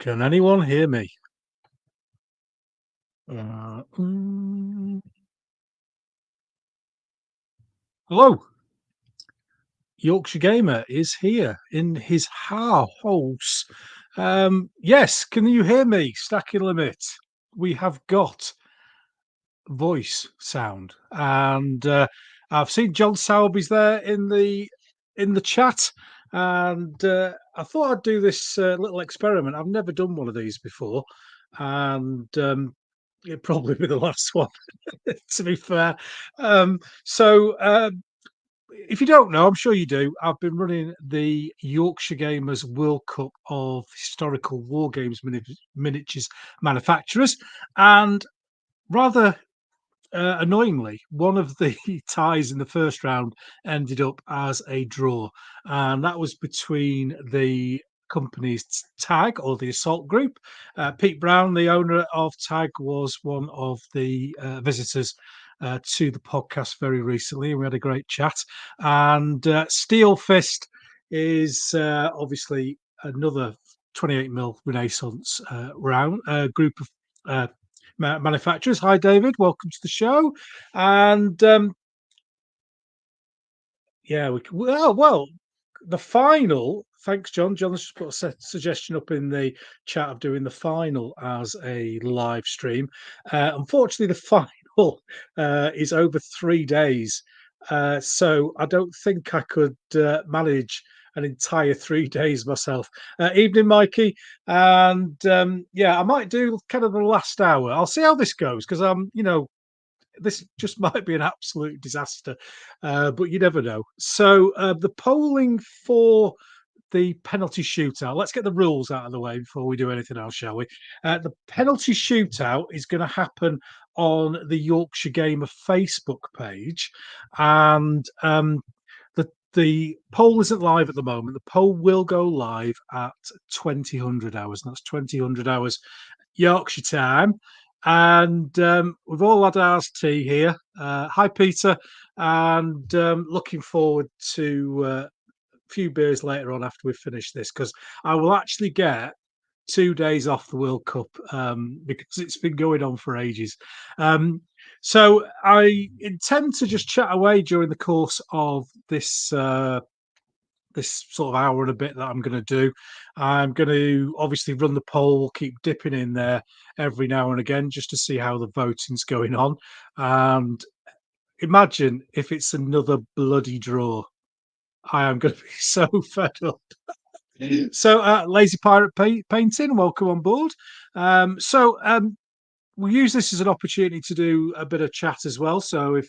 Can anyone hear me? Uh, mm, Hello, Yorkshire Gamer is here in his house. Yes, can you hear me? Stacking limit. We have got voice sound, and I've seen John Sowerby's there in the chat, and I thought I'd do this little experiment. I've never done one of these before, and it'd probably be the last one. To be fair. If you don't know, I'm sure you do. I've been running the Yorkshire Gamers World Cup of historical war games miniatures manufacturers, and rather annoyingly, one of the ties in the first round ended up as a draw, and that was between the company's Tag or the Assault Group. Pete Brown, the owner of Tag, was one of the visitors to the podcast very recently, and we had a great chat. And Steelfist is obviously another 28mm Renaissance round group of manufacturers. Hi, David. Welcome to the show. And yeah, well, the final. Thanks, John. John's just put a suggestion up in the chat of doing the final as a live stream. Unfortunately, the final is over 3 days, so I don't think I could manage an entire 3 days myself. Evening, Mikey, and yeah, I might do kind of the last hour. I'll see how this goes because this just might be an absolute disaster, but you never know. So the polling for the penalty shootout. Let's get the rules out of the way before we do anything else, shall we? The penalty shootout is going to happen on the Yorkshire Gamer Facebook page, and the poll isn't live at the moment. The poll will go live at 2000 hours, and that's 2000 hours Yorkshire time. And we've all had ours tea here. Hi, Peter, and looking forward to a few beers later on after we finish this because I will actually get 2 days off the World Cup because it's been going on for ages. So I intend to just chat away during the course of this sort of hour and a bit that I'm going to do. I'm going to obviously run the poll, keep dipping in there every now and again just to see how the voting's going on. And imagine if it's another bloody draw. I am going to be so fed up. So, Lazy Pirate Painting, welcome on board. We'll use this as an opportunity to do a bit of chat as well. So, if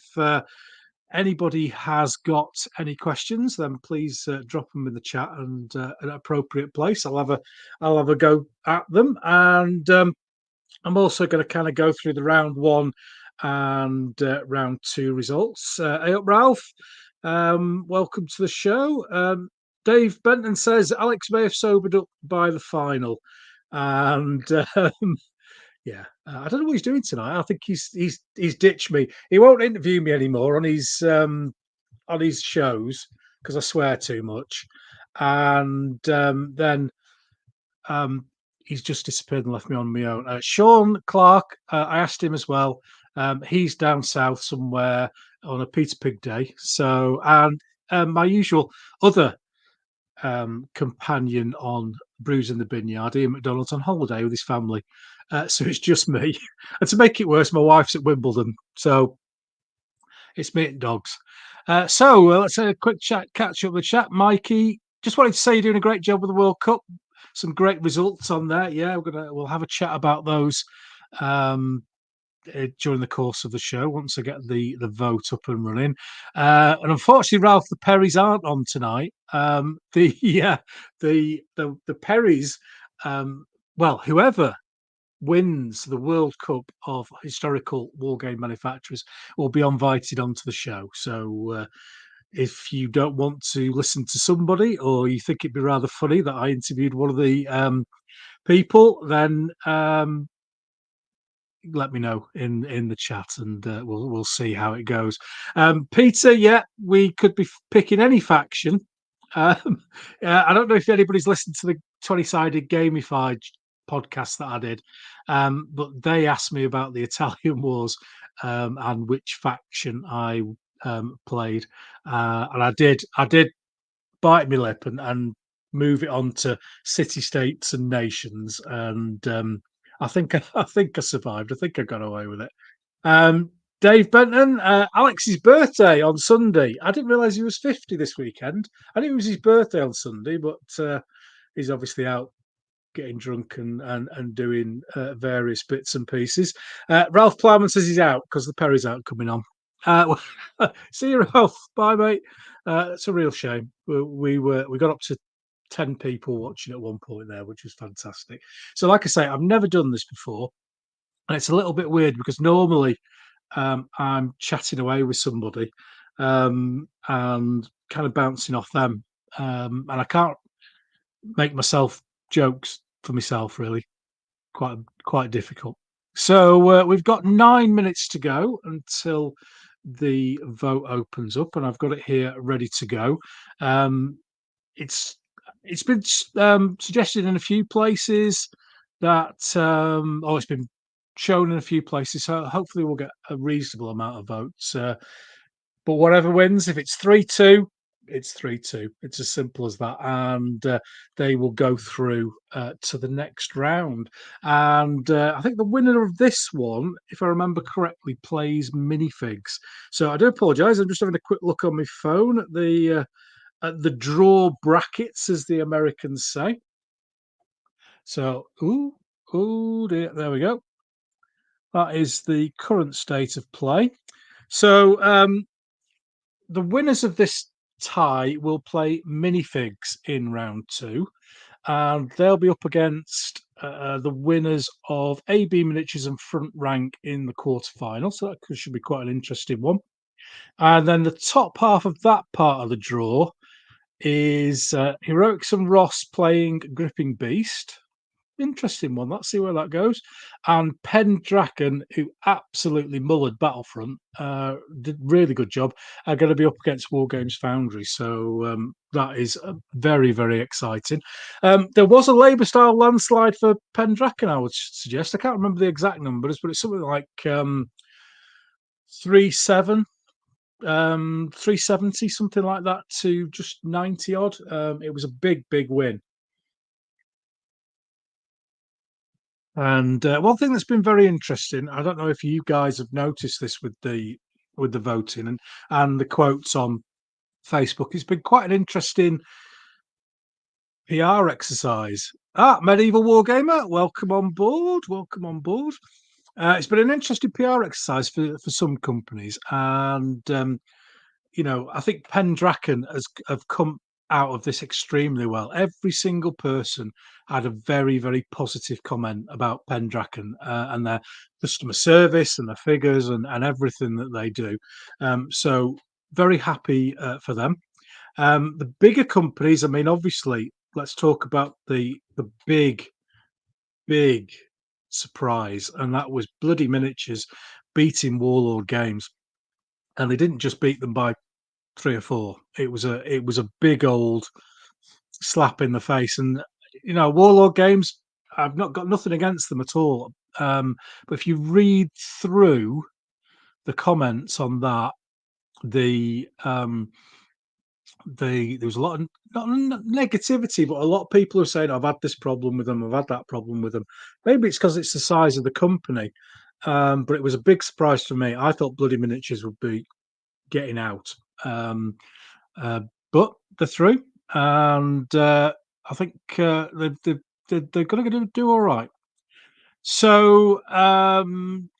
anybody has got any questions, then please drop them in the chat and an appropriate place. I'll have a go at them, and I'm also going to kind of go through the round one and round two results. Hey up, Ralph. Welcome to the show. Dave Benton says Alex may have sobered up by the final, and yeah, I don't know what he's doing tonight. I think he's ditched me. He won't interview me anymore on his shows because I swear too much, and then he's just disappeared and left me on my own. Sean Clark, I asked him as well. He's down south somewhere on a Peter Pig day. So, and my usual other companion on Brews in the Vineyard, Ian McDonald's on holiday with his family. So it's just me. And to make it worse, my wife's at Wimbledon. So it's me and dogs. Let's have a quick catch up with the chat. Mikey, just wanted to say you're doing a great job with the World Cup. Some great results on there. Yeah, we'll have a chat about those during the course of the show once I get the vote up and running. And unfortunately, Ralph, the Perrys aren't on tonight. The Perrys, well, whoever wins the World Cup of historical war game manufacturers will be invited onto the show. So if you don't want to listen to somebody, or you think it'd be rather funny that I interviewed one of the people, then let me know in the chat, and we'll see how it goes. Peter, yeah, we could be picking any faction. I don't know if anybody's listened to the 20-sided gamified podcast that I did, but they asked me about the Italian Wars, and which faction I played, and I did bite my lip and move it on to city states and nations, and I think I think I survived. I think I got away with it. Um, Dave Benton, Alex's birthday on Sunday. I didn't realise he was 50 this weekend. I knew it was his birthday on Sunday, but he's obviously out getting drunk and doing various bits and pieces. Ralph Plowman says he's out because the Perry's out coming on. See you, Ralph. Bye, mate. It's a real shame. We got up to 10 people watching at one point there, which was fantastic. So, like I say, I've never done this before, and it's a little bit weird because normally I'm chatting away with somebody and kind of bouncing off them, and I can't make myself jokes for myself really. Quite difficult. So we've got 9 minutes to go until the vote opens up, and I've got it here ready to go. Um, it's it's been suggested in a few places that it's been shown in a few places. So hopefully we'll get a reasonable amount of votes. But whatever wins, if it's 3-2, it's 3-2. It's as simple as that, and they will go through to the next round. And I think the winner of this one, if I remember correctly, plays minifigs. So I do apologise. I'm just having a quick look on my phone at the draw brackets, as the Americans say. So, dear, there we go. That is the current state of play. So, the winners of this tie will play minifigs in round two, and they'll be up against the winners of AB Miniatures and Front Rank in the quarterfinal. So that should be quite an interesting one. And then the top half of that part of the draw is Heroics and Ross playing Gripping Beast. Interesting one. Let's see where that goes. And Pendraken, who absolutely mullered Battlefront, did really good job, are going to be up against War Games Foundry. So that is very, very exciting. There was a Labour style landslide for Pendraken, I would suggest. I can't remember the exact numbers, but it's something like 3-7. 370, something like that, to just 90 odd. It was a big, big win. And one thing that's been very interesting, I don't know if you guys have noticed this with the voting and the quotes on Facebook. It's been quite an interesting PR exercise. Medieval Wargamer, welcome on board. Welcome on board. It's been an interesting PR exercise for some companies, and I think Pendraken have come out of this extremely well. Every single person had a very, very positive comment about Pendraken and their customer service and their figures and everything that they do. So very happy for them. The bigger companies, I mean, obviously, let's talk about the big surprise, and that was Bloody Miniatures beating Warlord Games. And they didn't just beat them by 3 or 4. It was a big old slap in the face. And Warlord Games, I've not got nothing against them at all. But if you read through the comments on that, there was a lot of not negativity, but a lot of people are saying, I've had this problem with them, I've had that problem with them. Maybe it's because it's the size of the company. But it was a big surprise for me. I thought Bloody Miniatures would be getting out. But they're through, and I think they're going to do all right. So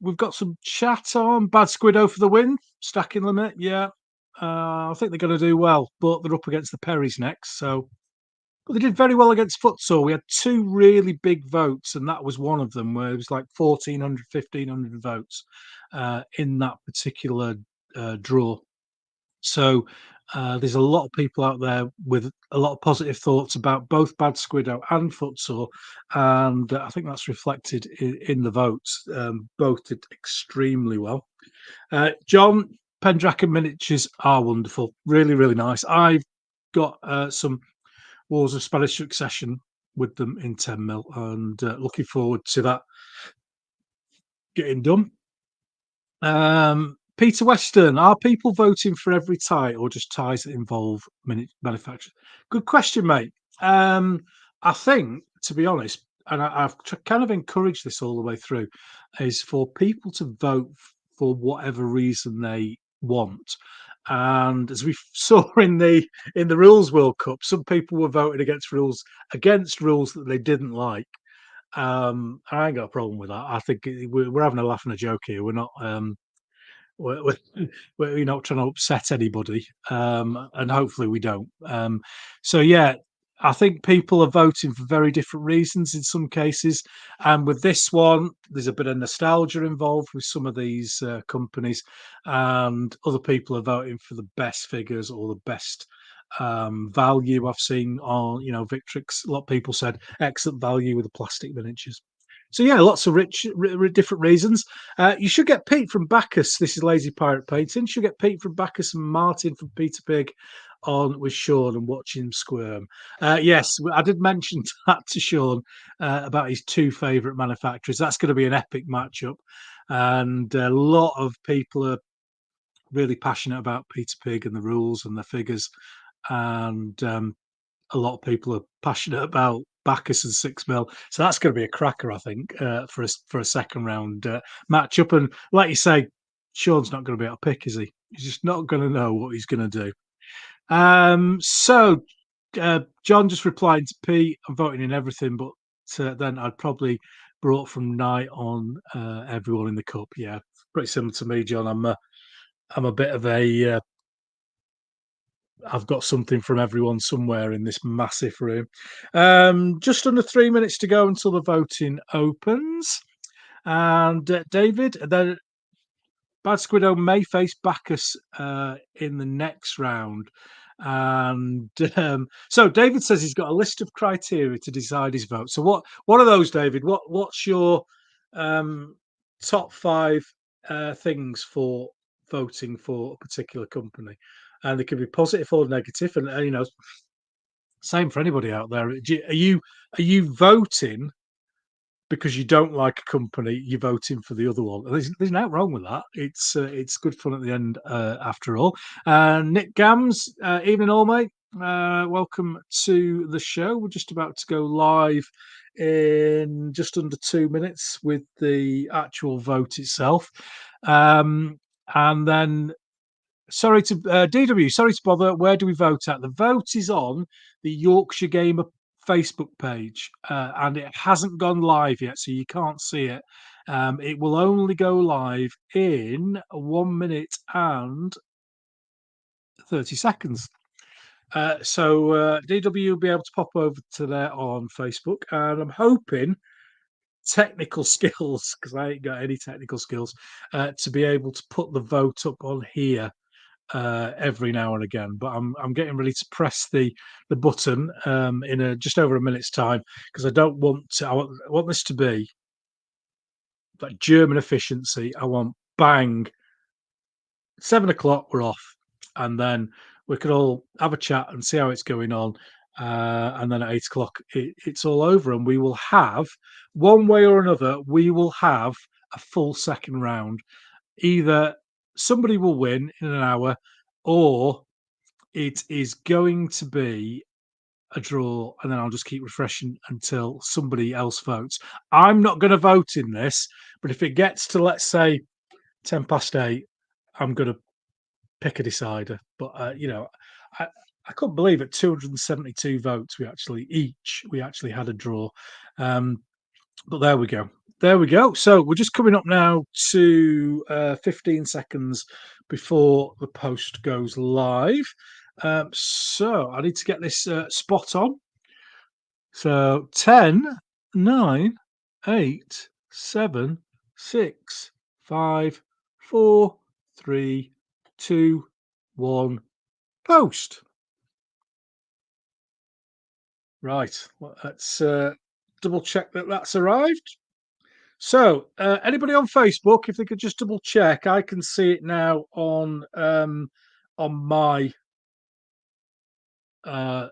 we've got some chat on Bad Squiddo for the win, stacking limit. Yeah, I think they're going to do well, but they're up against the Perrys next. So, but they did very well against Futsal. We had 2 really big votes, and that was one of them, where it was like 1,400, 1,500 votes in that particular draw. So there's a lot of people out there with a lot of positive thoughts about both Bad Squiddo and Futsal, and I think that's reflected in the votes. Both did extremely well. John, Pendraken miniatures are wonderful, really, really nice. I've got some Wars of Spanish Succession with them in 10 mil, and looking forward to that getting done. Peter Weston, are people voting for every tie or just ties that involve manufacturers? Good question, mate. I think, to be honest, and I've kind of encouraged this all the way through, is for people to vote for whatever reason they want. And as we saw in the Rules World Cup, some people were voting against rules that they didn't like. I ain't got a problem with that. I think we're having a laugh and a joke here. We're, we're not trying to upset anybody, and hopefully we don't. So yeah, I think people are voting for very different reasons in some cases, and with this one, there's a bit of nostalgia involved with some of these companies, and other people are voting for the best figures or the best value. I've seen on Victrix. A lot of people said excellent value with the plastic miniatures. So yeah, lots of different reasons. You should get Pete from Bacchus. This is Lazy Pirate Painting. You should get Pete from Bacchus and Martin from Peter Pig on with Sean and watching him squirm. Yes, I did mention that to Sean about his two favourite manufacturers. That's going to be an epic matchup, and a lot of people are really passionate about Peter Pig and the rules and the figures, and a lot of people are passionate about Bacchus and 6 mil. So that's going to be a cracker, I think, for a second round matchup. And like you say, Sean's not going to be able to pick, is he? He's just not going to know what he's going to do. So John just replying to Pete, I'm voting in everything, but then I'd probably brought from night on everyone in the cup. Yeah, pretty similar to me, John. I'm a bit of a I've got something from everyone somewhere in this massive room. Just under 3 minutes to go until the voting opens. And David, the Bad Squiddo may face Bacchus in the next round. And so David says he's got a list of criteria to decide his vote. So what are those, David? What's your top five things for voting for a particular company? And they can be positive or negative, and same for anybody out there. Are you voting because you don't like a company? You're voting for the other one. There's nothing wrong with that. It's good fun at the end, after all. Nick Gams, evening all, mate. Welcome to the show. We're just about to go live in just under 2 minutes with the actual vote itself. And then sorry to DW, sorry to bother. Where do we vote at? The vote is on the Yorkshire Gamer Facebook page, and it hasn't gone live yet, so you can't see it. It will only go live in 1 minute and 30 seconds. So DW will be able to pop over to there on Facebook, and I'm hoping technical skills, because I ain't got any technical skills, to be able to put the vote up on here every now and again. But I'm getting ready to press the button in just over a minute's time, because I don't want to. I want this to be like German efficiency. I want bang, 7 o'clock we're off, and then we could all have a chat and see how it's going on. And then at 8 o'clock, it's all over, and we will have, one way or another, we will have a full second round. Either somebody will win in an hour, or it is going to be a draw, and then I'll just keep refreshing until somebody else votes. I'm not going to vote in this, but if it gets to, let's say, 8:10, I'm going to pick a decider. But I couldn't believe at 272 votes we actually had a draw. But there we go. There we go. So we're just coming up now to 15 seconds before the post goes live. So I need to get this spot on. So 10, 9, 8, 7, 6, 5, 4, 3, 2, 1, post. Right. Well, let's double check that that's arrived. So, anybody on Facebook, if they could just double check, I can see it now on my uh,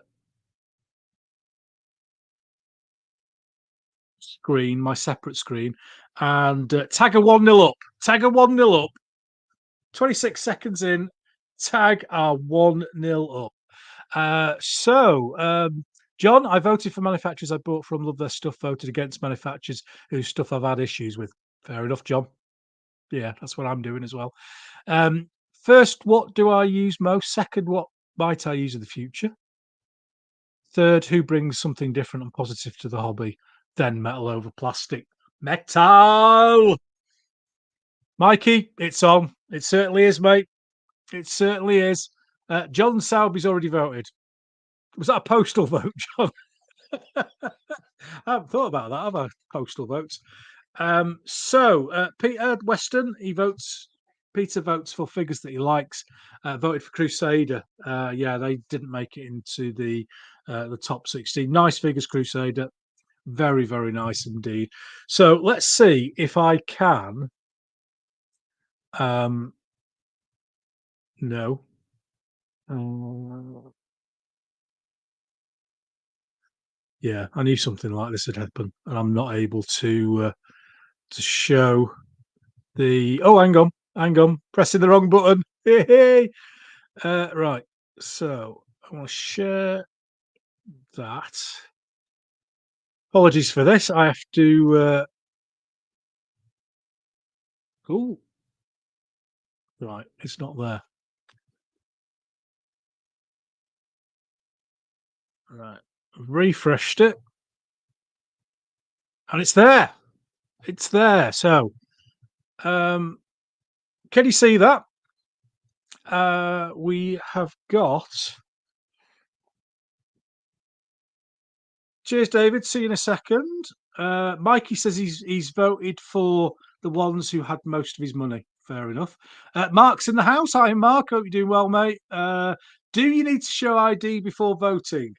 screen, my separate screen, and tag a 1-0 up. Tag a 1-0 up. 26 seconds in, tag are 1-0 up. John, I voted for manufacturers I bought from, love their stuff, voted against manufacturers whose stuff I've had issues with. Fair enough, John. Yeah, that's what I'm doing as well. First, what do I use most? Second, what might I use in the future? Third, who brings something different and positive to the hobby? Then metal over plastic. Metal! Mikey, it's on. It certainly is, mate. It certainly is. John Sowerby's already voted. Was that a postal vote, John? I haven't thought about that, have I? Postal votes. Peter Weston, Peter votes for figures that he likes. Voted for Crusader. Yeah, they didn't make it into the top 16. Nice figures, Crusader. Very, very nice indeed. So let's see if I can. No. Yeah, I knew something like this would happen, and I'm not able to show the. Oh, hang on, pressing the wrong button. Hey. Right, so I want to share that. Apologies for this. I have to. Oh, right, it's not there. Right, I've refreshed it, and it's there. It's there. So, can you see that? We have got. Cheers, David. See you in a second. Mikey says he's voted for the ones who had most of his money. Fair enough. Mark's in the house. Hi, Mark. Hope you're doing well, mate. Do you need to show ID before voting?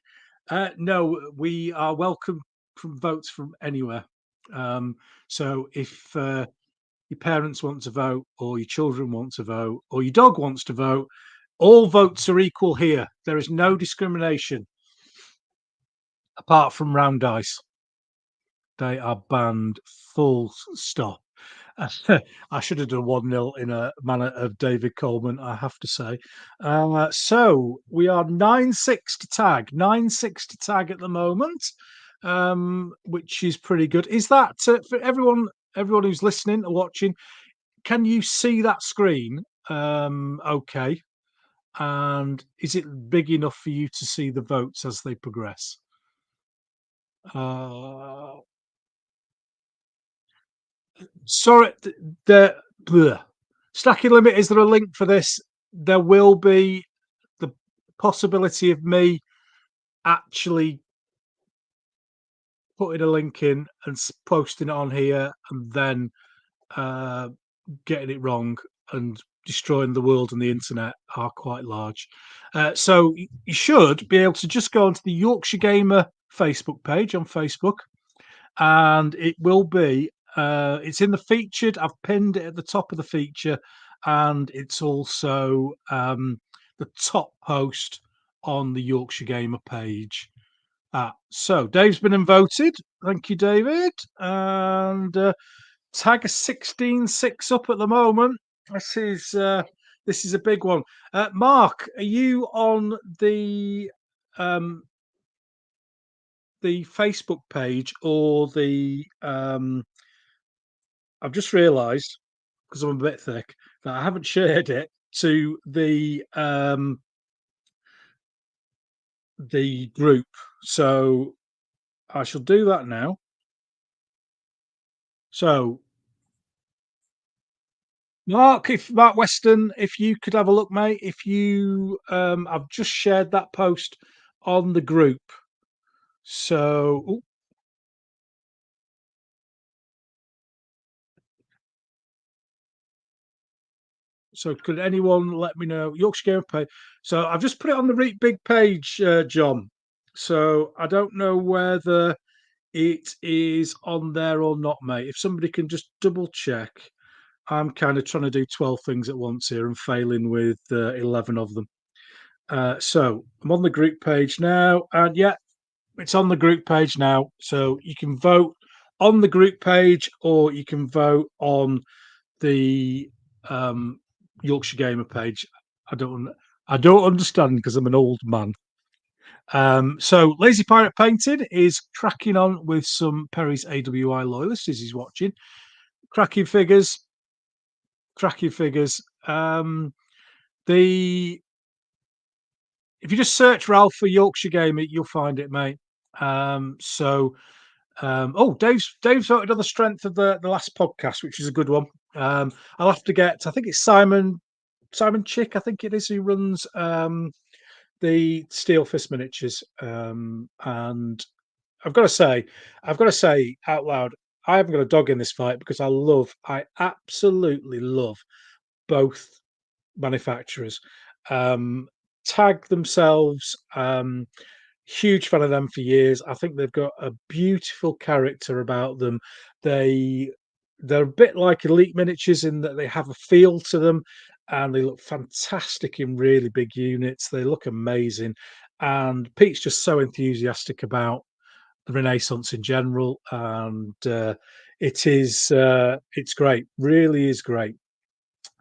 No, we are welcome from votes from anywhere. So if your parents want to vote, or your children want to vote, or your dog wants to vote, all votes are equal here. There is no discrimination apart from round dice. They are banned, full stop. I should have done 1-0 in a manner of David Coleman, I have to say. So we are 9-6 to tag. 9-6 to tag at the moment, which is pretty good. Is that for everyone who's listening or watching, can you see that screen okay? And is it big enough for you to see the votes as they progress? Sorry, the stacking limit. Is there a link for this? There will be the possibility of me actually putting a link in and posting it on here, and then getting it wrong and destroying the world and the internet are quite large. So you should be able to just go onto the Yorkshire Gamer Facebook page on Facebook, and it will be it's in the featured. I've pinned it at the top of the feature, and it's also the top post on the Yorkshire Gamer page. So Dave's been voted. Thank you, David. And tag a 16-6 up at the moment. This is a big one. Mark, are you on the Facebook page or the I've just realised, because I'm a bit thick, that I haven't shared it to the group. So I shall do that now. So Mark Weston, if you could have a look, mate. If you I've just shared that post on the group. So So could anyone let me know Yorkshire Gamer page? So I've just put it on the big page, John. So I don't know whether it is on there or not, mate. If somebody can just double check. I'm kind of trying to do 12 things at once here and failing with 11 of them. So I'm on the group page now, and yeah, it's on the group page now. So you can vote on the group page, or you can vote on the Yorkshire Gamer page. I don't I don't understand because I'm an old man. So Lazy Pirate Painting is cracking on with some Perry's AWI loyalists as he's watching. Cracking figures, cracking figures. The If you just search Ralph for Yorkshire Gamer, you'll find it, mate. Oh, Dave's voted on the strength of the last podcast, which is a good one. I'll have to get. I think it's Simon Chick. I think it is who runs the Steelfist miniatures. And I've got to say out loud, I haven't got a dog in this fight because I absolutely love both manufacturers. Um, Tag themselves. Huge fan of them for years. I think they've got a beautiful character about them. They they're a bit like Elite Miniatures in that they have a feel to them, and they look fantastic in really big units. They look amazing, and Pete's just so enthusiastic about the Renaissance in general, and it's great. Really is great.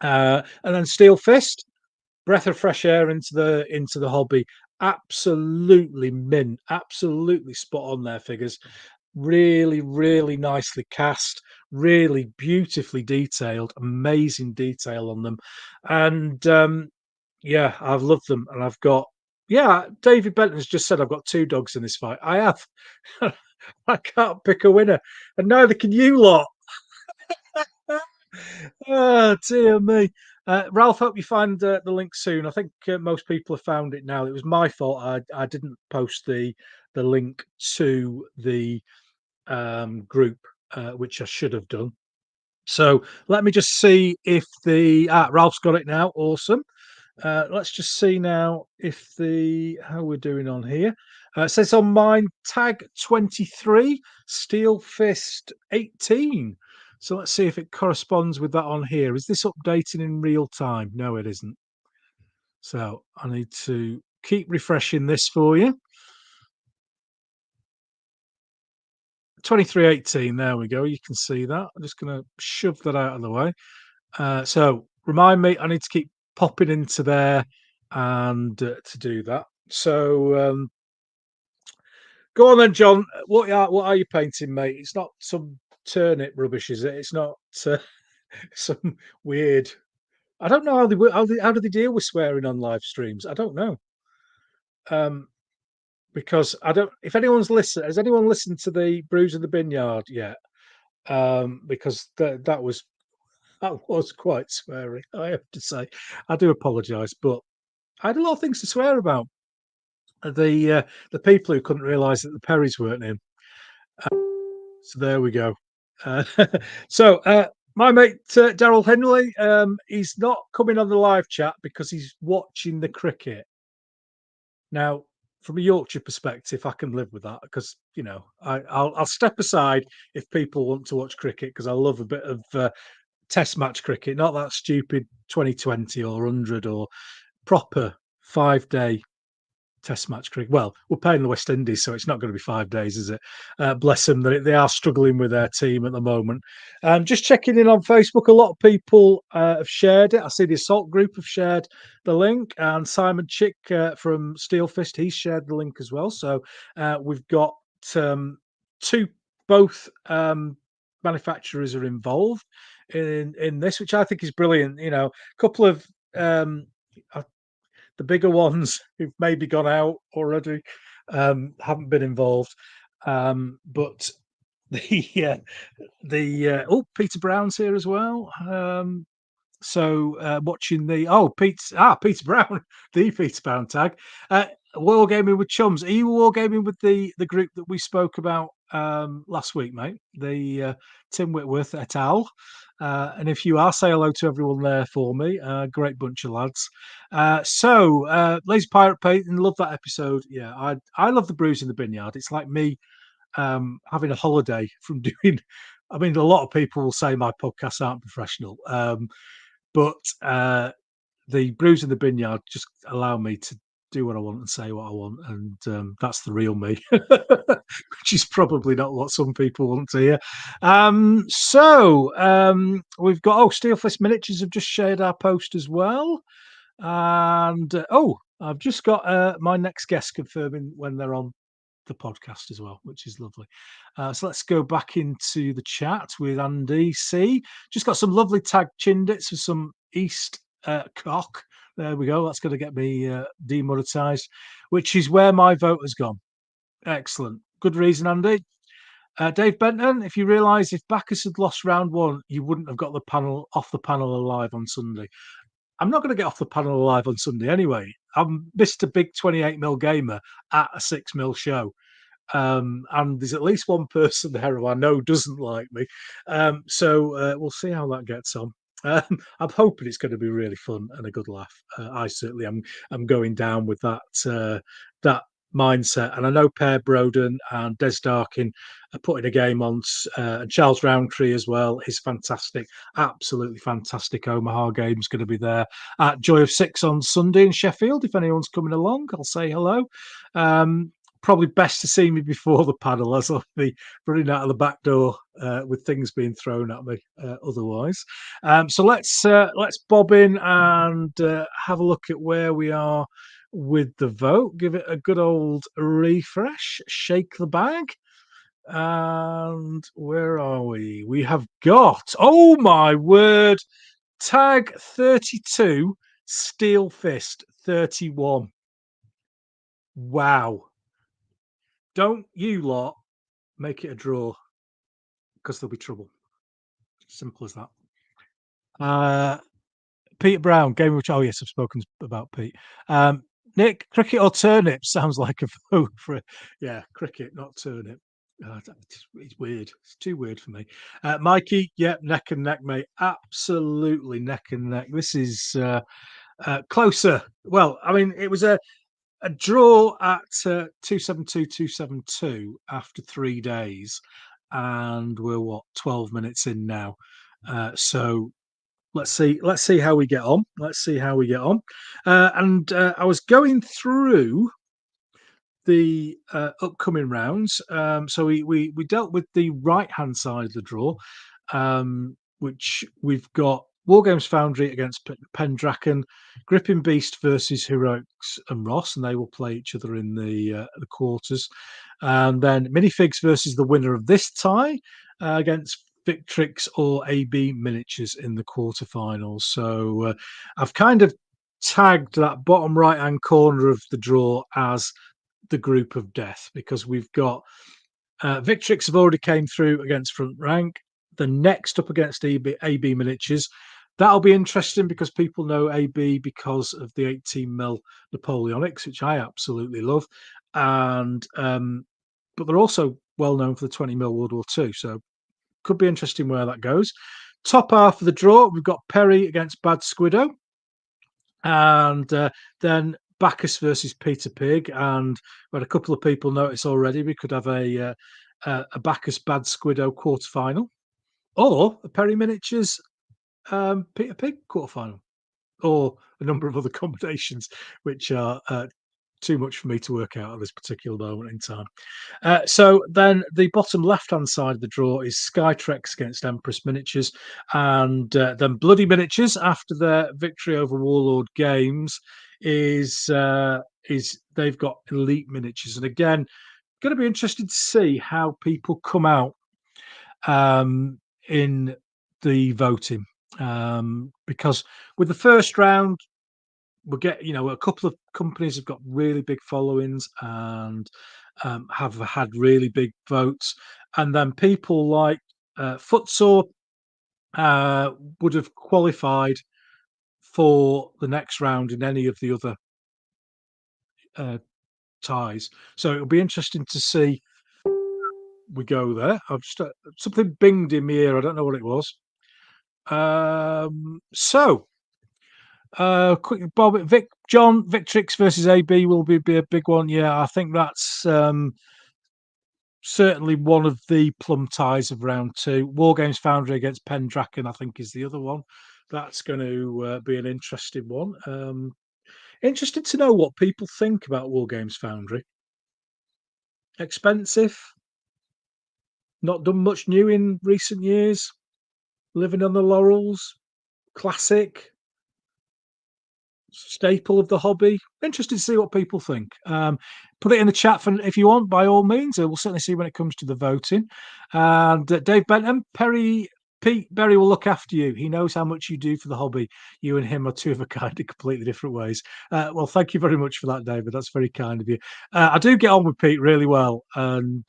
And then Steel Fist, breath of fresh air into the hobby. Absolutely mint, absolutely spot on their figures. Really, really nicely cast, really beautifully detailed, amazing detail on them. And yeah, I've loved them. And I've got, yeah, David Benton's just said I've got two dogs in this fight. I have. I can't pick a winner, and neither can you lot. Oh, dear me. Ralph, hope you find the link soon. I think most people have found it now. It was my fault. I didn't post the link to the group, which I should have done. So let me just see if the Ralph's got it now. Awesome. Let's just see now if the how we're doing on here. It says on mine tag 23, Steel Fist 18. So let's see if it corresponds with that on here. Is this updating in real time? No, it isn't. So I need to keep refreshing this for you. 2318, there we go. You can see that. I'm just going to shove that out of the way. So remind me, I need to keep popping into there and to do that. So go on then, John. What are you painting, mate? It's not some turnip rubbish, is it? It's not some weird. I don't know how do they deal with swearing on live streams. I don't know. Because I don't. If anyone's listened, has anyone listened to the Brews of the Vineyard yet? Because that was quite sweary, I have to say. I do apologise, but I had a lot of things to swear about. The people who couldn't realise that the Perrys weren't in. So there we go. Uh, so my mate Daryl Henley, he's not coming on the live chat because he's watching the cricket. Now, from a Yorkshire perspective, I can live with that because I'll step aside if people want to watch cricket because I love a bit of Test match cricket, not that stupid 2020 or 100 or proper 5 day Test match cricket. Well, we're playing the West Indies, so it's not going to be 5 days, is it? Bless them, they are struggling with their team at the moment. Just checking in on Facebook, a lot of people have shared it. I see the Assault group have shared the link, and Simon Chick from Steelfist, he's shared the link as well. So we've got two, both manufacturers are involved in this, which I think is brilliant. A couple of the bigger ones who've maybe gone out already haven't been involved. But Peter Brown's here as well. Watching Peter Brown, the Peter Brown tag. Wargaming with chums. Are you wargaming with the group that we spoke about last week, mate? The Tim Whitworth et al. And if you are, say hello to everyone there for me. Great bunch of lads. Lazy Pirate Peyton, love that episode. Yeah, I love the Brews in the Vineyard. It's like me having a holiday from doing. I mean, a lot of people will say my podcasts aren't professional, but the Brews in the Vineyard just allow me to do what I want and say what I want, and that's the real me, which is probably not what some people want to hear. We've got Steelfist Miniatures have just shared our post as well, and I've just got my next guest confirming when they're on the podcast as well, which is lovely. So let's go back into the chat with Andy C. Just got some lovely tag chindits for some East cock. There we go. That's going to get me demonetized, which is where my vote has gone. Excellent. Good reason, Andy. Dave Benton, if you realise if Bacchus had lost round one, you wouldn't have got the panel off the panel alive on Sunday. I'm not going to get off the panel alive on Sunday anyway. I'm Mr. Big 28mm gamer at a 6mm show. And there's at least one person there who I know doesn't like me. So we'll see how that gets on. I'm hoping it's going to be really fun and a good laugh. I certainly am. I'm going down with that mindset, and I know Per Broden and Des Darkin are putting a game on, and Charles Roundtree as well. His fantastic, absolutely fantastic Omaha game's going to be there at Joy of Six on Sunday in Sheffield. If anyone's coming along, I'll say hello. Probably best to see me before the panel, as I'll be running out of the back door with things being thrown at me otherwise. So let's bob in and have a look at where we are with the vote. Give it a good old refresh, shake the bag. And where are we? We have got, oh my word, tag 32, Steelfist 31. Wow. Don't you lot make it a draw, because there'll be trouble. Simple as that. Peter Brown, game which, oh yes, I've spoken about Pete. Nick, cricket or turnip sounds like a vote for it. Yeah, cricket, not turnip. It's weird. It's too weird for me. Mikey, yeah, neck and neck, mate. Absolutely neck and neck. This is closer. Well, I mean, it was a draw at 272 after 3 days, and we're 12 minutes in now. So let's see how we get on. And I was going through the upcoming rounds. So we dealt with the right hand side of the draw, which we've got War Games Foundry against Pendraken, Gripping Beast versus Heroics and Ross, and they will play each other in the quarters. And then Minifigs versus the winner of this tie against Victrix or AB Miniatures in the quarterfinals. So I've kind of tagged that bottom right hand corner of the draw as the group of death, because we've got Victrix have already came through against Front Rank. The next up against AB Miniatures. That'll be interesting because people know AB because of the 18mm Napoleonics, which I absolutely love. And but they're also well known for the 20mm World War II. So could be interesting where that goes. Top half of the draw, we've got Perry against Bad Squiddo. And then Bacchus versus Peter Pig. And we had a couple of people notice already we could have a Bacchus Bad Squiddo quarterfinal, or a Perry Miniatures Peter Pig quarterfinal, or a number of other combinations, which are too much for me to work out at this particular moment in time. So then the bottom left-hand side of the draw is Skytrex against Empress Miniatures, and then Bloody Miniatures, after their victory over Warlord Games, is they've got Elite Miniatures. And again, going to be interested to see how people come out in the voting, because with the first round, we'll get, a couple of companies have got really big followings and have had really big votes, and then people like Footsore would have qualified for the next round in any of the other ties. So it'll be interesting to see we go there. I've just something binged in my ear. I don't know what it was. Quick, Bob, Victrix versus AB will be a big one. Yeah, I think that's certainly one of the plum ties of round two. War Games Foundry against Pendraken, I think, is the other one. That's going to be an interesting one. Interested to know what people think about War Games Foundry. Expensive, not done much new in recent years, living on the laurels, classic, staple of the hobby. Interested to see what people think. Put it in the chat for if you want, by all means. We'll certainly see when it comes to the voting. And Dave Bentham, Pete Berry will look after you. He knows how much you do for the hobby. You and him are two of a kind in completely different ways. Well, thank you very much for that, David. That's very kind of you. I do get on with Pete really well, and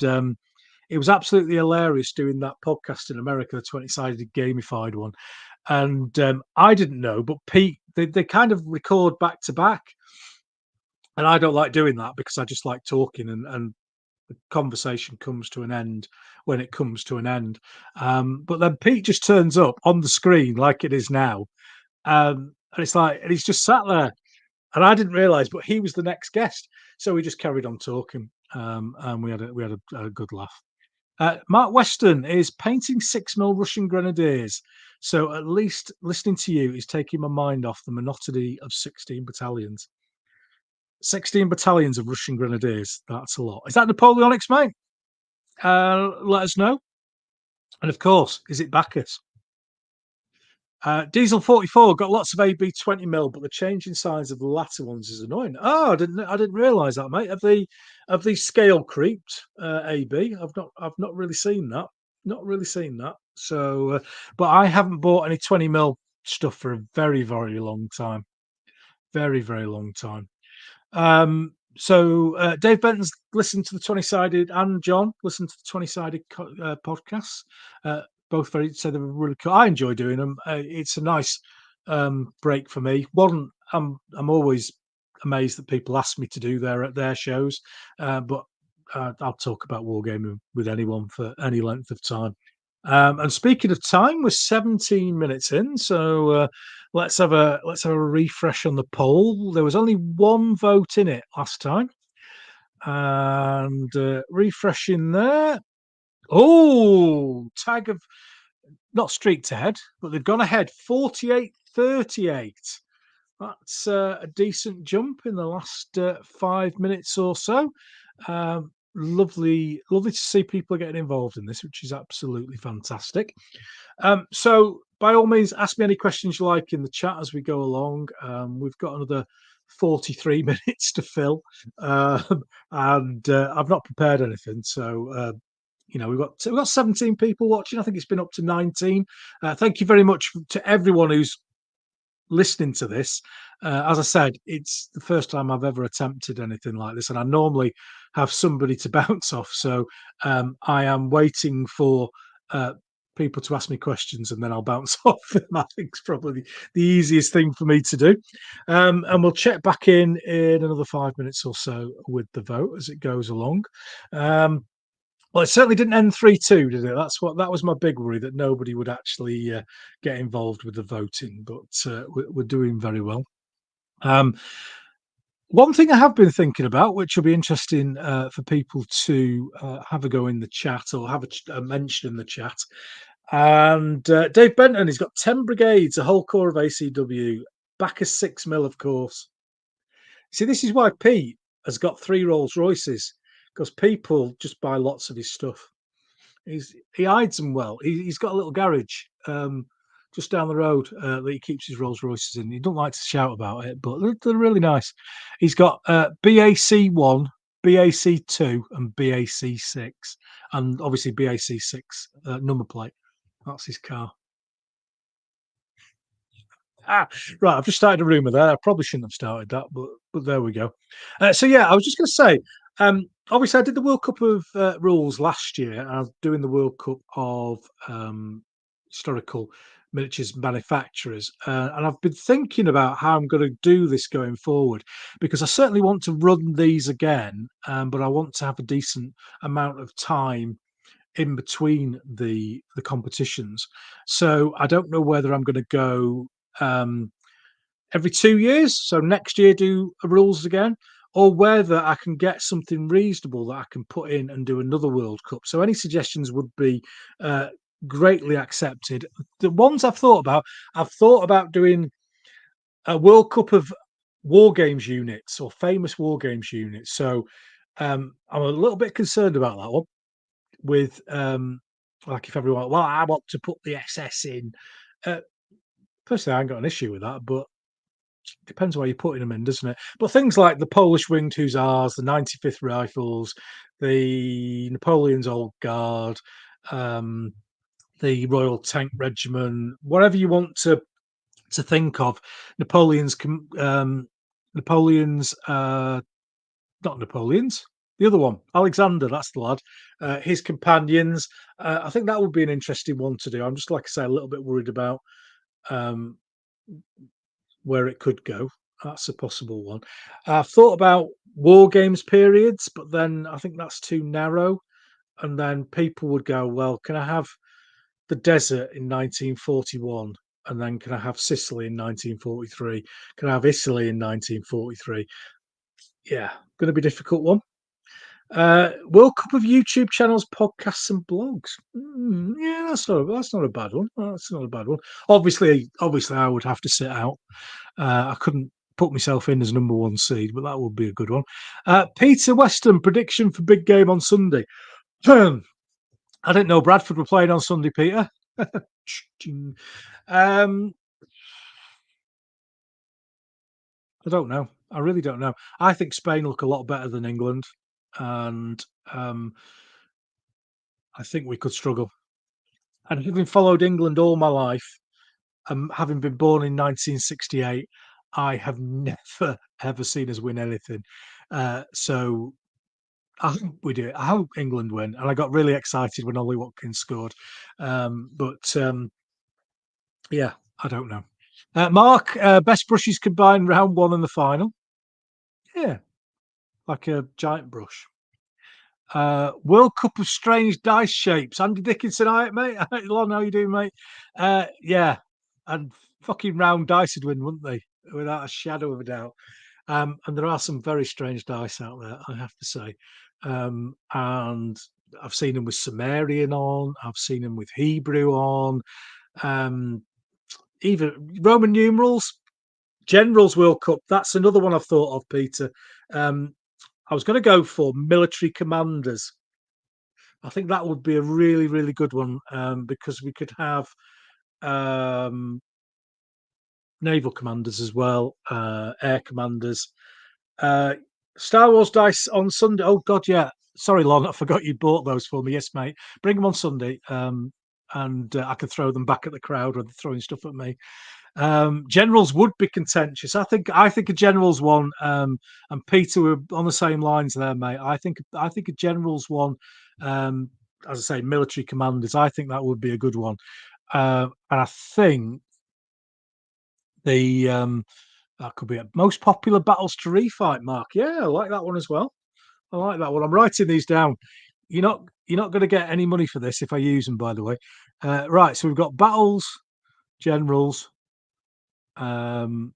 it was absolutely hilarious doing that podcast in America, the 20-sided gamified one. And I didn't know, but Pete, they kind of record back to back. And I don't like doing that because I just like talking, and the conversation comes to an end when it comes to an end. But then Pete just turns up on the screen like it is now. And it's like, and he's just sat there. And I didn't realize, but he was the next guest. So we just carried on talking. And we had a good laugh. Mark Weston is painting 6mm Russian grenadiers. So at least listening to you is taking my mind off the monotony of 16 battalions. 16 battalions of Russian grenadiers. That's a lot. Is that Napoleonics, mate? Let us know. And of course, is it Bacchus? Diesel 44 got lots of AB 20mm, but the change in size of the latter ones is annoying. Oh, I didn't realise that, mate. Have these scale creeped? AB. I've not really seen that. Not really seen that. So, but I haven't bought any 20mm stuff for a very, very long time. Very, very long time. So Dave Benton's listened to the 20-sided, and John listened to the 20-sided podcasts. Both very said they were really cool. I enjoy doing them. It's a nice break for me. I'm always amazed that people ask me to do their shows, but I'll talk about wargaming with anyone for any length of time. And speaking of time, we're 17 minutes in, so let's have a refresh on the poll. There was only one vote in it last time, and refreshing there. Oh, tag of not streaked ahead, but they've gone ahead 48-38. That's a decent jump in the last 5 minutes or so. Lovely to see people getting involved in this, which is absolutely fantastic. So by all means, ask me any questions you like in the chat as we go along. We've got another 43 minutes to fill, and I've not prepared anything. So we've got 17 people watching. I think it's been up to 19. Thank you very much to everyone who's listening to this. As I said, it's the first time I've ever attempted anything like this, and I normally have somebody to bounce off. So I am waiting for people to ask me questions, and then I'll bounce off them. I think it's probably the easiest thing for me to do. And we'll check back in another 5 minutes or so with the vote as it goes along. Well, it certainly didn't end 3-2, did it? That was my big worry, that nobody would actually get involved with the voting, but we're doing very well. One thing I have been thinking about, which will be interesting for people to have a go in the chat or have a mention in the chat. And Dave Benton, he's got 10 brigades, a whole corps of ACW, Bacchus 6mm, of course. See, this is why Pete has got 3 Rolls Royces, because people just buy lots of his stuff. He hides them well. He's got a little garage just down the road that he keeps his Rolls Royces in. He don't like to shout about it, but they're really nice. He's got BAC1, BAC2, and BAC6, and obviously BAC6 number plate. That's his car. Right, I've just started a rumor there. I probably shouldn't have started that, but there we go. So yeah, I was just going to say, obviously I did the World Cup of rules last year. And I was doing the World Cup of historical miniatures manufacturers, and I've been thinking about how I'm going to do this going forward, because I certainly want to run these again, but I want to have a decent amount of time in between the competitions. So I don't know whether I'm going to go every 2 years, so next year do rules again, or whether I can get something reasonable that I can put in and do another World Cup. So any suggestions would be greatly accepted. The ones I've thought about doing a World Cup of war games units or famous war games units. So I'm a little bit concerned about that one. With like if everyone, well, I want to put the SS in. Uh, Personally, I ain't got an issue with that, but depends where you're putting them in, doesn't it? But things like the Polish Winged Hussars, the 95th Rifles, the Napoleon's Old Guard, um, the Royal Tank Regiment, whatever you want to think of, Napoleon's Napoleon's not Napoleon's, the other one, Alexander, that's the lad. His companions. I think that would be an interesting one to do. I'm just, like I say, a little bit worried about um, where it could go. That's a possible one. I've thought about war games periods, but then I think that's too narrow. And then people would go, well, can I have the desert in 1941? And then can I have Sicily in 1943? Can I have Italy in 1943? Yeah, going to be a difficult one. World Cup of YouTube channels, podcasts, and blogs. Yeah, that's not a bad one. That's not a bad one. Obviously, I would have to sit out. I couldn't put myself in as number one seed, but that would be a good one. Peter Weston prediction for big game on Sunday. I didn't know Bradford were playing on Sunday, Peter. um, I don't know. I really don't know. I think Spain look a lot better than England, and I think we could struggle. And having followed England all my life, having been born in 1968, I have never ever seen us win anything. So I hope we do. I hope England win, and I got really excited when Ollie Watkins scored. But yeah, I don't know. Mark, best brushes combined round one and the final. Yeah, like a giant brush. World Cup of Strange Dice Shapes. Andy Dickinson, all right, mate? Lon, how you doing, mate? Yeah, and fucking round dice would win, wouldn't they? Without a shadow of a doubt. And there are some very strange dice out there, I have to say. And I've seen them with Sumerian on, I've seen them with Hebrew on, um, even Roman numerals. Generals World Cup. That's another one I've thought of, Peter. Um, I was going to go for military commanders. I think that would be a really, really good one because we could have um, naval commanders as well, air commanders. Uh, Star Wars dice on Sunday. Oh God, yeah. Sorry, Lon, I forgot you bought those for me. Yes, mate. Bring them on Sunday, and I can throw them back at the crowd when they're throwing stuff at me. Generals would be contentious. I think a generals one, and Peter were on the same lines there, mate. I think a generals one, um, as I say, military commanders. I think that would be a good one, and I think the that could be a most popular battles to refight. Mark, yeah, I like that one as well. I like that one. I'm writing these down. You're not going to get any money for this if I use them, by the way. Right, so we've got battles, generals. Um,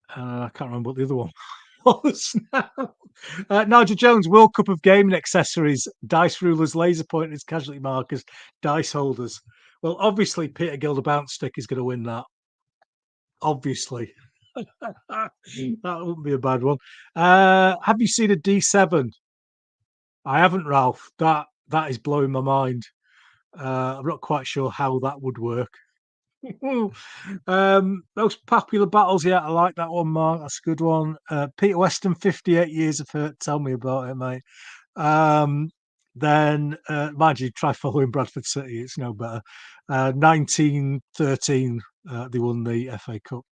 I can't remember what the other one was now. Nigel Jones, World Cup of Gaming Accessories, dice rulers, laser pointers, casualty markers, dice holders. Well, obviously, Peter Gilder Bounce Stick is going to win that. Obviously. That wouldn't be a bad one. Have you seen a D7? I haven't, Ralph. That is blowing my mind. I'm not quite sure how that would work. Most popular battles, yeah, I like that one, Mark. That's a good one. Peter Weston, 58 years of hurt. Tell me about it, mate. Then, mind you, try following Bradford City. It's no better. 1913, they won the FA Cup.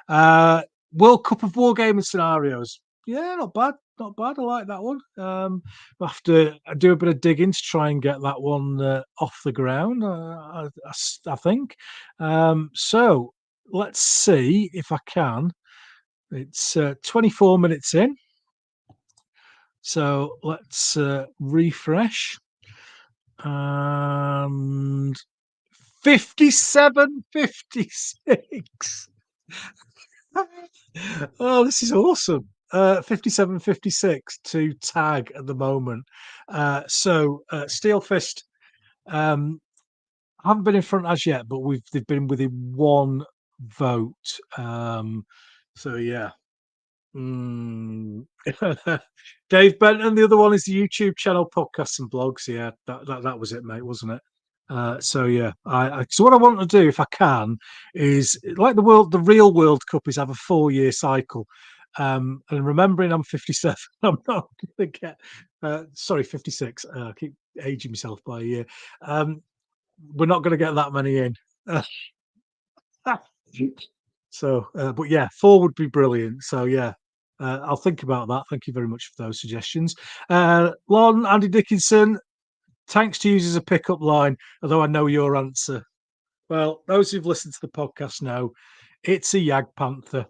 Uh, World Cup of Wargaming scenarios. Yeah, not bad. Not bad. I like that one. We'll have to do a bit of digging to try and get that one off the ground, I think. So let's see if I can. It's 24 minutes in. So let's refresh. And 57, 56. Oh, this is awesome. 57, 56 to tag at the moment. Steelfist haven't been in front as yet, but they've been within one vote. So yeah. Mm. Dave Benton. The other one is the YouTube channel, podcasts and blogs. Yeah, that was it, mate, wasn't it? So yeah, so what I want to do, if I can, is like the real World Cup is have a 4 year cycle. And remembering I'm 57, I'm not going to get. Sorry, 56. I keep aging myself by a year. Um, we're not going to get that many in. So, but yeah, four would be brilliant. So yeah, I'll think about that. Thank you very much for those suggestions. Lon, Andy Dickinson, thanks to use as a pickup line, although I know your answer. Well, those who've listened to the podcast know it's a Jag Panther.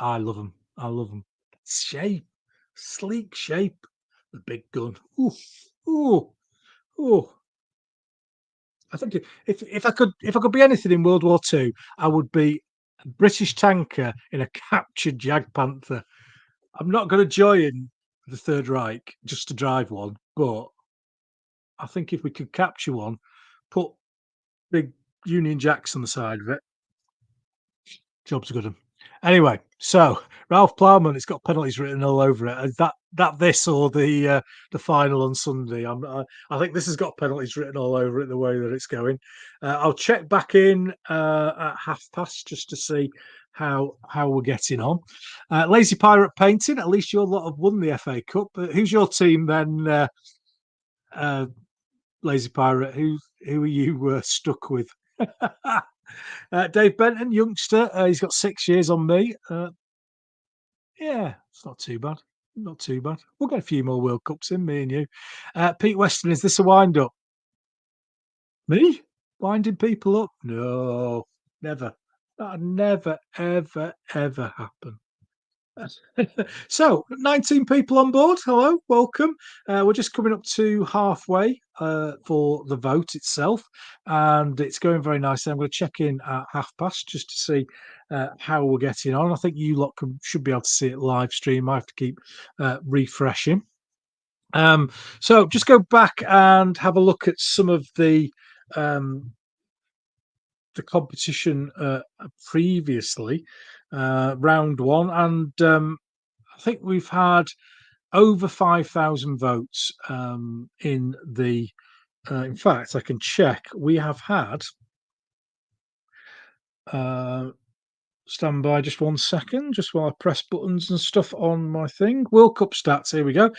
I love them. I love them. Shape, sleek shape, the big gun. Ooh, ooh, ooh. I think if I could be anything in World War Two, I would be a British tanker in a captured Jag Panther. I'm not going to join the Third Reich just to drive one, but I think if we could capture one, put big Union Jacks on the side of it, job's good 'un. Anyway, so Ralph Plowman, it's got penalties written all over it. That this or the final on Sunday. I think this has got penalties written all over it the way that it's going. I'll check back in at past just to see how we're getting on. Lazy Pirate Painting. At least your lot have won the FA Cup. Who's your team then? Uh, Lazy Pirate. Who are you stuck with? Dave Benton, youngster. He's got 6 years on me. Yeah, it's not too bad. Not too bad. We'll get a few more World Cups in, me and you. Pete Weston, is this a wind up? Me? Winding people up? No, never. That never, ever, ever happen. So, 19 people on board. Hello, welcome. We're just coming up to halfway for the vote itself, and it's going very nicely. I'm going to check in at past just to see how we're getting on. I think you lot should be able to see it live stream. I have to keep refreshing. So, just go back and have a look at some of um, the competition previously, round one, and I think we've had over 5,000 votes in the. In fact, I can check. We have had. Uh, stand by just 1 second, just while I press buttons and stuff on my thing. World Cup stats. Here we go.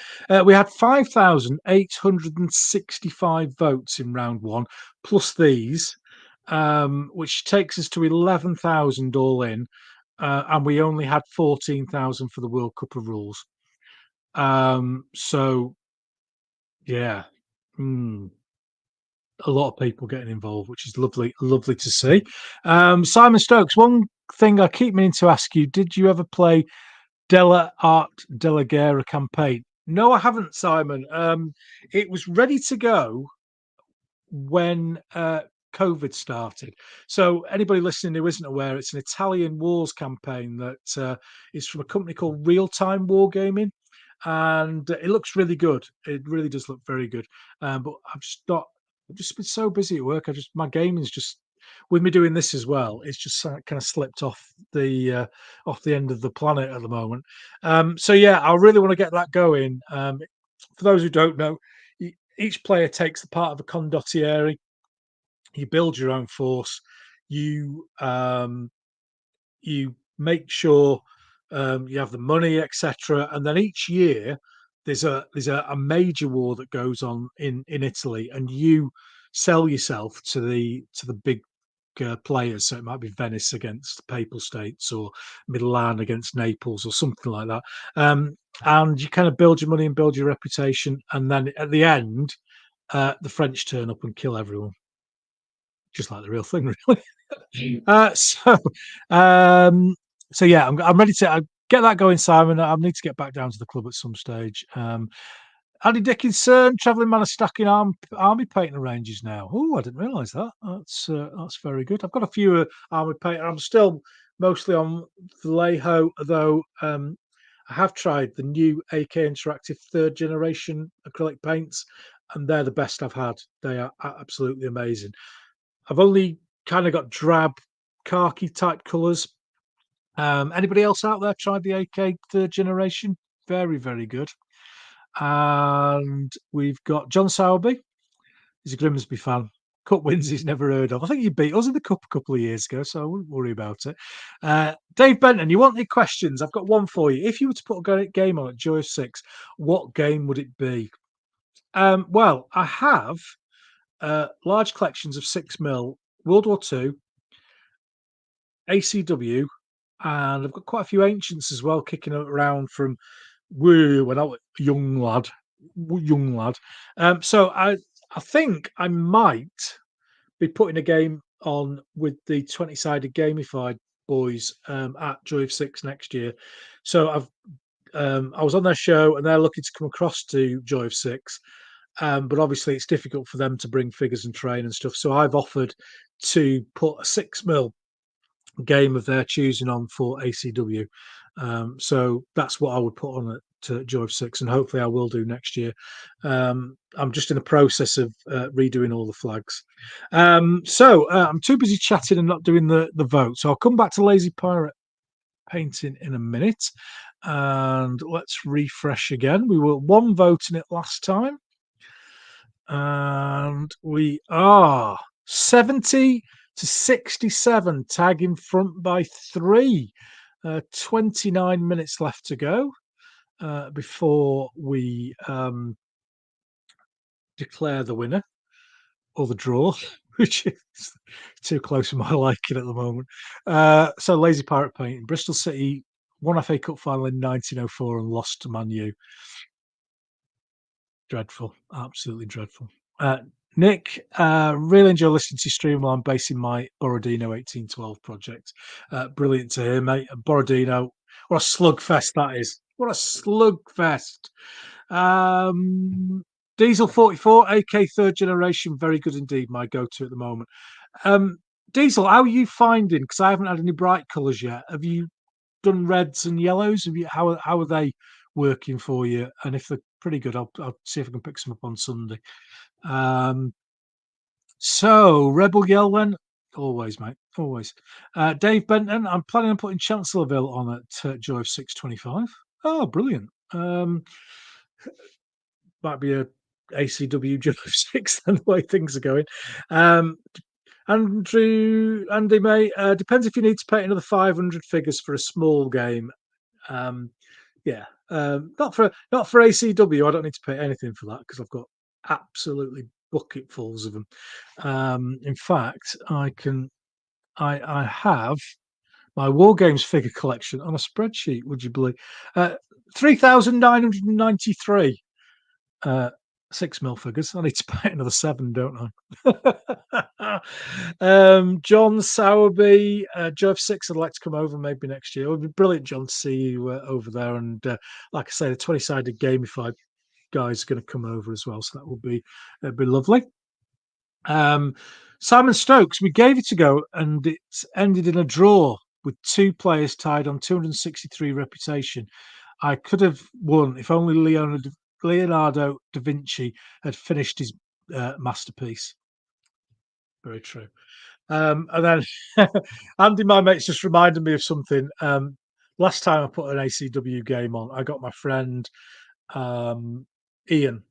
We had 5,865 votes in round one, plus these, which takes us to 11,000 all in. And we only had 14,000 for the World Cup of Rules. So yeah, a lot of people getting involved, which is lovely, lovely to see. Simon Stokes, one thing I keep meaning to ask you: did you ever play Della Art Della Guerra campaign? No, I haven't, Simon. It was ready to go when COVID started. So anybody listening who isn't aware, it's an Italian wars campaign that is from a company called Real Time Wargaming, and it looks really good. It really does look very good. But I've just not. I've just been so busy at work. My gaming's just with me doing this as well. It's just kind of slipped off the end of the planet at the moment. So yeah, I really want to get that going. For those who don't know, each player takes the part of a condottieri. You build your own force. You make sure you have the money, etc. And then each year there's a major war that goes on in Italy, and you sell yourself to the big players. So it might be Venice against Papal States, or Milan against Naples, or something like that. And you kind of build your money and build your reputation, and then at the end, the French turn up and kill everyone, just like the real thing, really. Uh, so, um, so yeah, I'm ready to get that going, Simon. I need to get back down to the club at some stage. Andy Dickinson, travelling man of stacking army painting ranges now. Oh, I didn't realise that. That's very good. I've got a few army painting. I'm still mostly on Vallejo, though. I have tried the new AK Interactive third generation acrylic paints, and they're the best I've had. They are absolutely amazing. I've only kind of got drab khaki type colours, Anybody else out there tried the AK third generation? Very, very good. And we've got John Sowerby. He's a Grimsby fan. Cup wins he's never heard of. I think he beat us in the cup a couple of years ago, so I wouldn't worry about it. Dave Benton, you want any questions? I've got one for you. If you were to put a game on at Joy of Six, what game would it be? Well, I have large collections of 6mm, World War II, ACW, and I've got quite a few ancients as well kicking around from when I was a young lad. So I think I might be putting a game on with the 20-sided gamified boys at Joy of Six next year. So I was on their show and they're looking to come across to Joy of Six. But obviously it's difficult for them to bring figures and train and stuff. So I've offered to put a 6mm game of their choosing on for ACW. So that's what I would put on at Joy of Six, and hopefully I will do next year. I'm just in the process of redoing all the flags. So I'm too busy chatting and not doing the vote. So I'll come back to Lazy Pirate painting in a minute. And let's refresh again. We were one vote in it last time. And we are 70 to 67, tag in front by 3. 29 minutes left to go before we declare the winner or the draw, which is too close for my liking at the moment. So Lazy Pirate Painting, Bristol City won FA Cup final in 1904 and lost to Man U. Dreadful, absolutely dreadful. Nick, really enjoy listening to your stream while I'm basing my Borodino 1812 project. Brilliant to hear, mate. Borodino, what a slugfest that is. What a slugfest. Diesel 44, AK third generation, very good indeed, my go-to at the moment. Diesel, how are you finding? Because I haven't had any bright colours yet. Have you done reds and yellows? How are they working for you? And if they're pretty good, I'll see if I can pick some up on Sunday. So Rebel Yell then, always, mate, always. Dave Benton, I'm planning on putting Chancellorville on at Joy of 625. Oh, brilliant. Might be a ACW Joy of 6 then, the way things are going. Andy May, depends if you need to pay another 500 figures for a small game. Yeah, not for ACW. I don't need to pay anything for that because I've got absolutely bucketfuls of them. In fact, I have my War Games figure collection on a spreadsheet. Would you believe? 3,993 6mm figures. I need to pay another 7, don't I? John Sowerby, Joe of 6. I'd like to come over maybe next year. It would be brilliant, John, to see you over there. And like I say, the 20-sided gamified guys are going to come over as well, so that would be lovely. Simon Stokes, we gave it a go and it ended in a draw with 2 players tied on 263 reputation. I could have won if only Leonardo da Vinci had finished his masterpiece. Very true. And then Andy, my mate's just reminded me of something. Last time I put an ACW game on, I got my friend Ian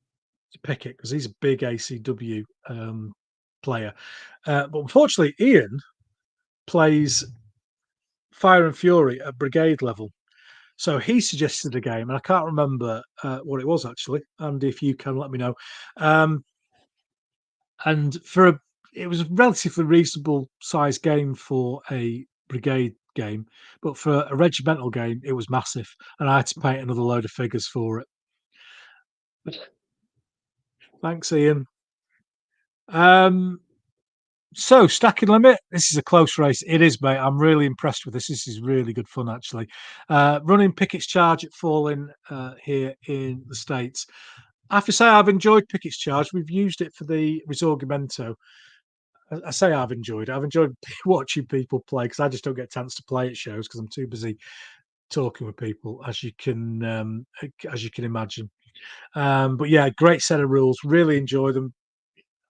to pick it because he's a big ACW player. But unfortunately, Ian plays Fire and Fury at brigade level. So he suggested a game, and I can't remember what it was actually. Andy, if you can let me know. And it was a relatively reasonable sized game for a brigade game, but for a regimental game, it was massive, and I had to paint another load of figures for it. Thanks, Ian. So stacking limit. This is a close race. It is, mate. I'm really impressed with this. This is really good fun, actually. Running Pickett's Charge at Falling here in the States. I have to say I've enjoyed Pickett's Charge. We've used it for the Risorgimento. I say I've enjoyed it. I've enjoyed watching people play because I just don't get a chance to play at shows because I'm too busy talking with people, as you can imagine. But yeah, great set of rules. Really enjoy them.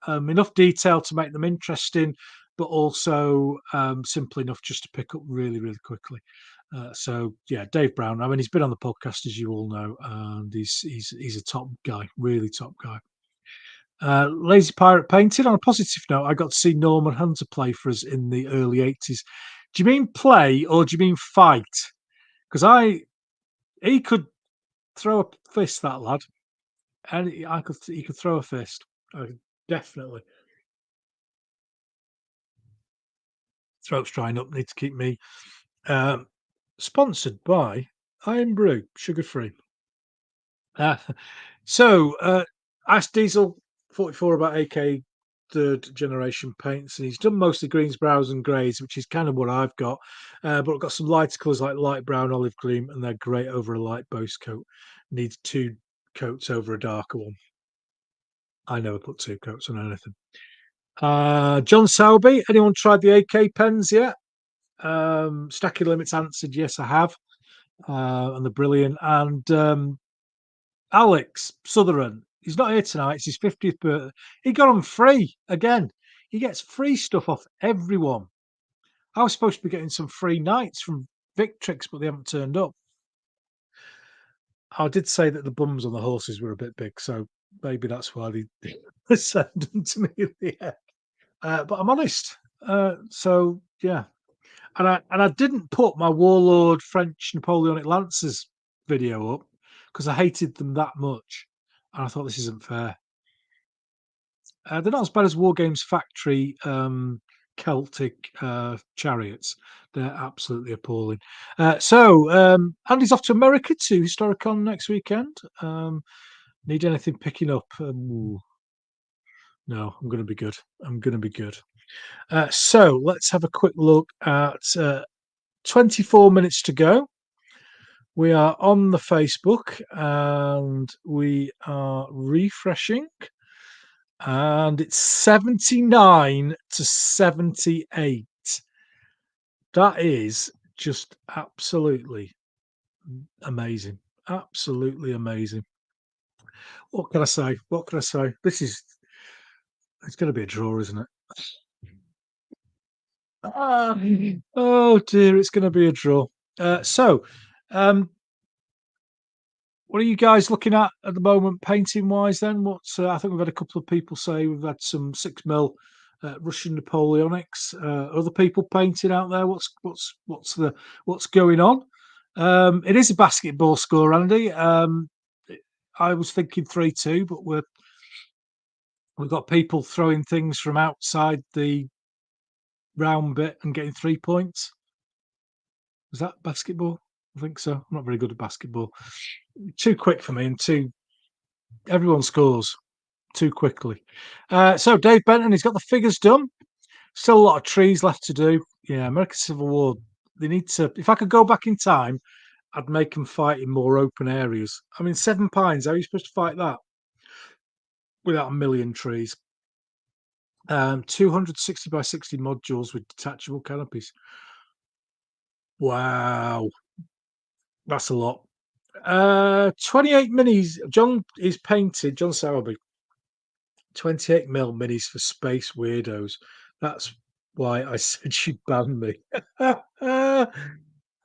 Enough detail to make them interesting, but also simple enough just to pick up really, really quickly. So yeah, Dave Brown. I mean, he's been on the podcast, as you all know, and he's a top guy, really top guy. Lazy Pirate Painted. On a positive note, I got to see Norman Hunter play for us in the early '80s. Do you mean play or do you mean fight? Because he could throw a fist, that lad, and he could throw a fist. Definitely. Throat's drying up. Need to keep me. Um, Sponsored by Iron Brew, sugar free. Uh, so, asked Diesel 44 about AK third generation paints, and he's done mostly greens, browns, and greys, which is kind of what I've got. But I've got some lighter colours like light brown, olive green, and they're great over a light base coat. Needs two coats over a darker one. I never put two coats on anything. John Sowerby, anyone tried the AK pens yet? Stacky Limits answered, yes, I have. And they're brilliant. And Alex Sutherland, he's not here tonight. It's his 50th birthday. He got them free again. He gets free stuff off everyone. I was supposed to be getting some free nights from Victrix, but they haven't turned up. I did say that the bums on the horses were a bit big, so maybe that's why they sent them to me in the end. But I'm honest. So yeah, and I didn't put my Warlord French Napoleonic Lancers video up because I hated them that much, and I thought this isn't fair. They're not as bad as War Games Factory Celtic chariots. They're absolutely appalling. Andy's off to America to Historicon next weekend. Need anything picking up? No, I'm going to be good. I'm going to be good. So let's have a quick look at 24 minutes to go. We are on the Facebook and we are refreshing. And it's 79 to 78. That is just absolutely amazing. Absolutely amazing. What can I say? What can I say? It's going to be a draw, isn't it? Oh dear, it's going to be a draw. Um, what are you guys looking at the moment, painting wise? Then, I think we've had a couple of people say we've had some 6mm Russian Napoleonics. Other people painting out there. What's going on? It is a basketball score, Andy. I was thinking 3-2, but we've got people throwing things from outside the round bit and getting 3 points. Was that basketball? I think so. I'm not very good at basketball. Too quick for me, and everyone scores too quickly. So Dave Benton, he's got the figures done. Still a lot of trees left to do. Yeah, American Civil War. They need to. If I could go back in time, I'd make them fight in more open areas. I mean, Seven Pines. How are you supposed to fight that without a million trees? 260 by 60 modules with detachable canopies. Wow, that's a lot. 28 minis. John is painted. John Sowerby. 28mm minis for Space Weirdos. That's why I said she'd ban me.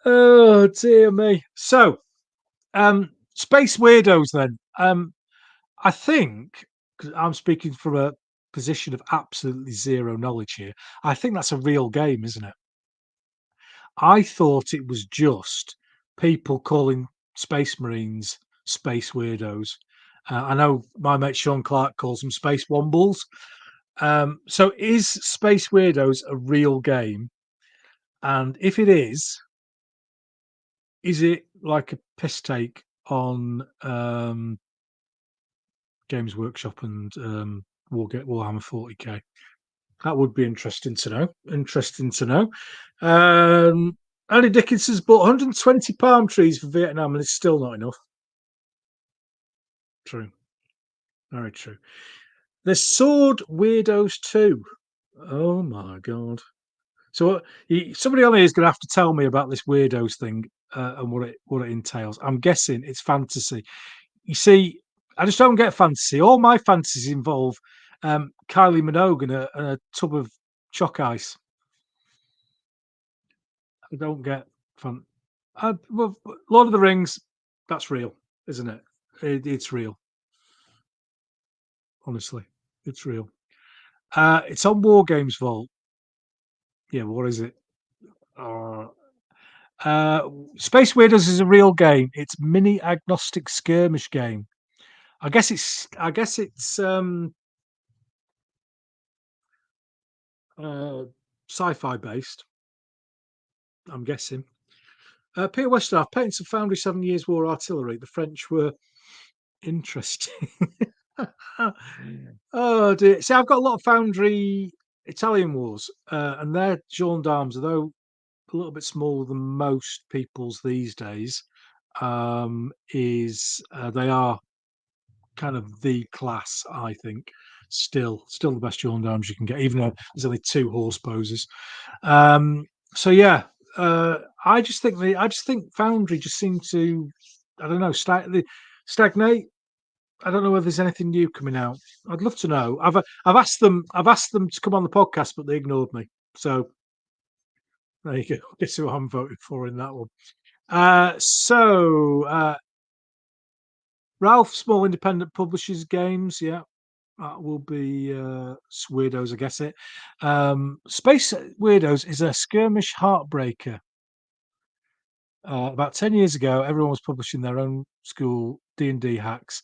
Oh dear me. So, Space Weirdos then. I think, because I'm speaking from a position of absolutely zero knowledge here, I think that's a real game, isn't it? I thought it was just people calling Space Marines Space Weirdos. I know my mate Sean Clark calls them Space Wombles. So is Space Weirdos a real game? And if it is it like a piss take on Games Workshop and Warhammer 40k? That would be interesting to know. Interesting to know. Andy Dickinson's bought 120 palm trees for Vietnam, and it's still not enough. True. Very true. There's Sword Weirdos too. Oh my god. So somebody on here is going to have to tell me about this Weirdos thing and what it entails. I'm guessing it's fantasy. You see, I just don't get fantasy. All my fantasies involve Kylie Minogue and a tub of Chalk ice. I don't get fun. Well, Lord of the Rings, that's real, isn't it? It's real, honestly. It's real. It's on War Games Vault. Yeah, what is it? Uh, uh, Space Weirdos is a real game. It's mini agnostic skirmish game. I guess it's uh, sci-fi based. I'm guessing. Peter Westhoff, Patents of Foundry 7 Years War Artillery. The French were interesting. Oh dear. See, I've got a lot of Foundry Italian wars, and their gendarmes, although a little bit smaller than most people's these days, is they are kind of the class, I think. Still the best gendarmes you can get, even though there's only two horse poses. Um, so yeah, I just think Foundry just seem to, I don't know, stagnate. I don't know whether there's anything new coming out. I'd love to know. I've asked them to come on the podcast, but they ignored me. So there you go. Guess who I'm voting for in that one. Ralph, small independent publishers games. Yeah, that will be Weirdos, I guess it. Space Weirdos is a skirmish heartbreaker. About 10 years ago, everyone was publishing their own school D&D hacks,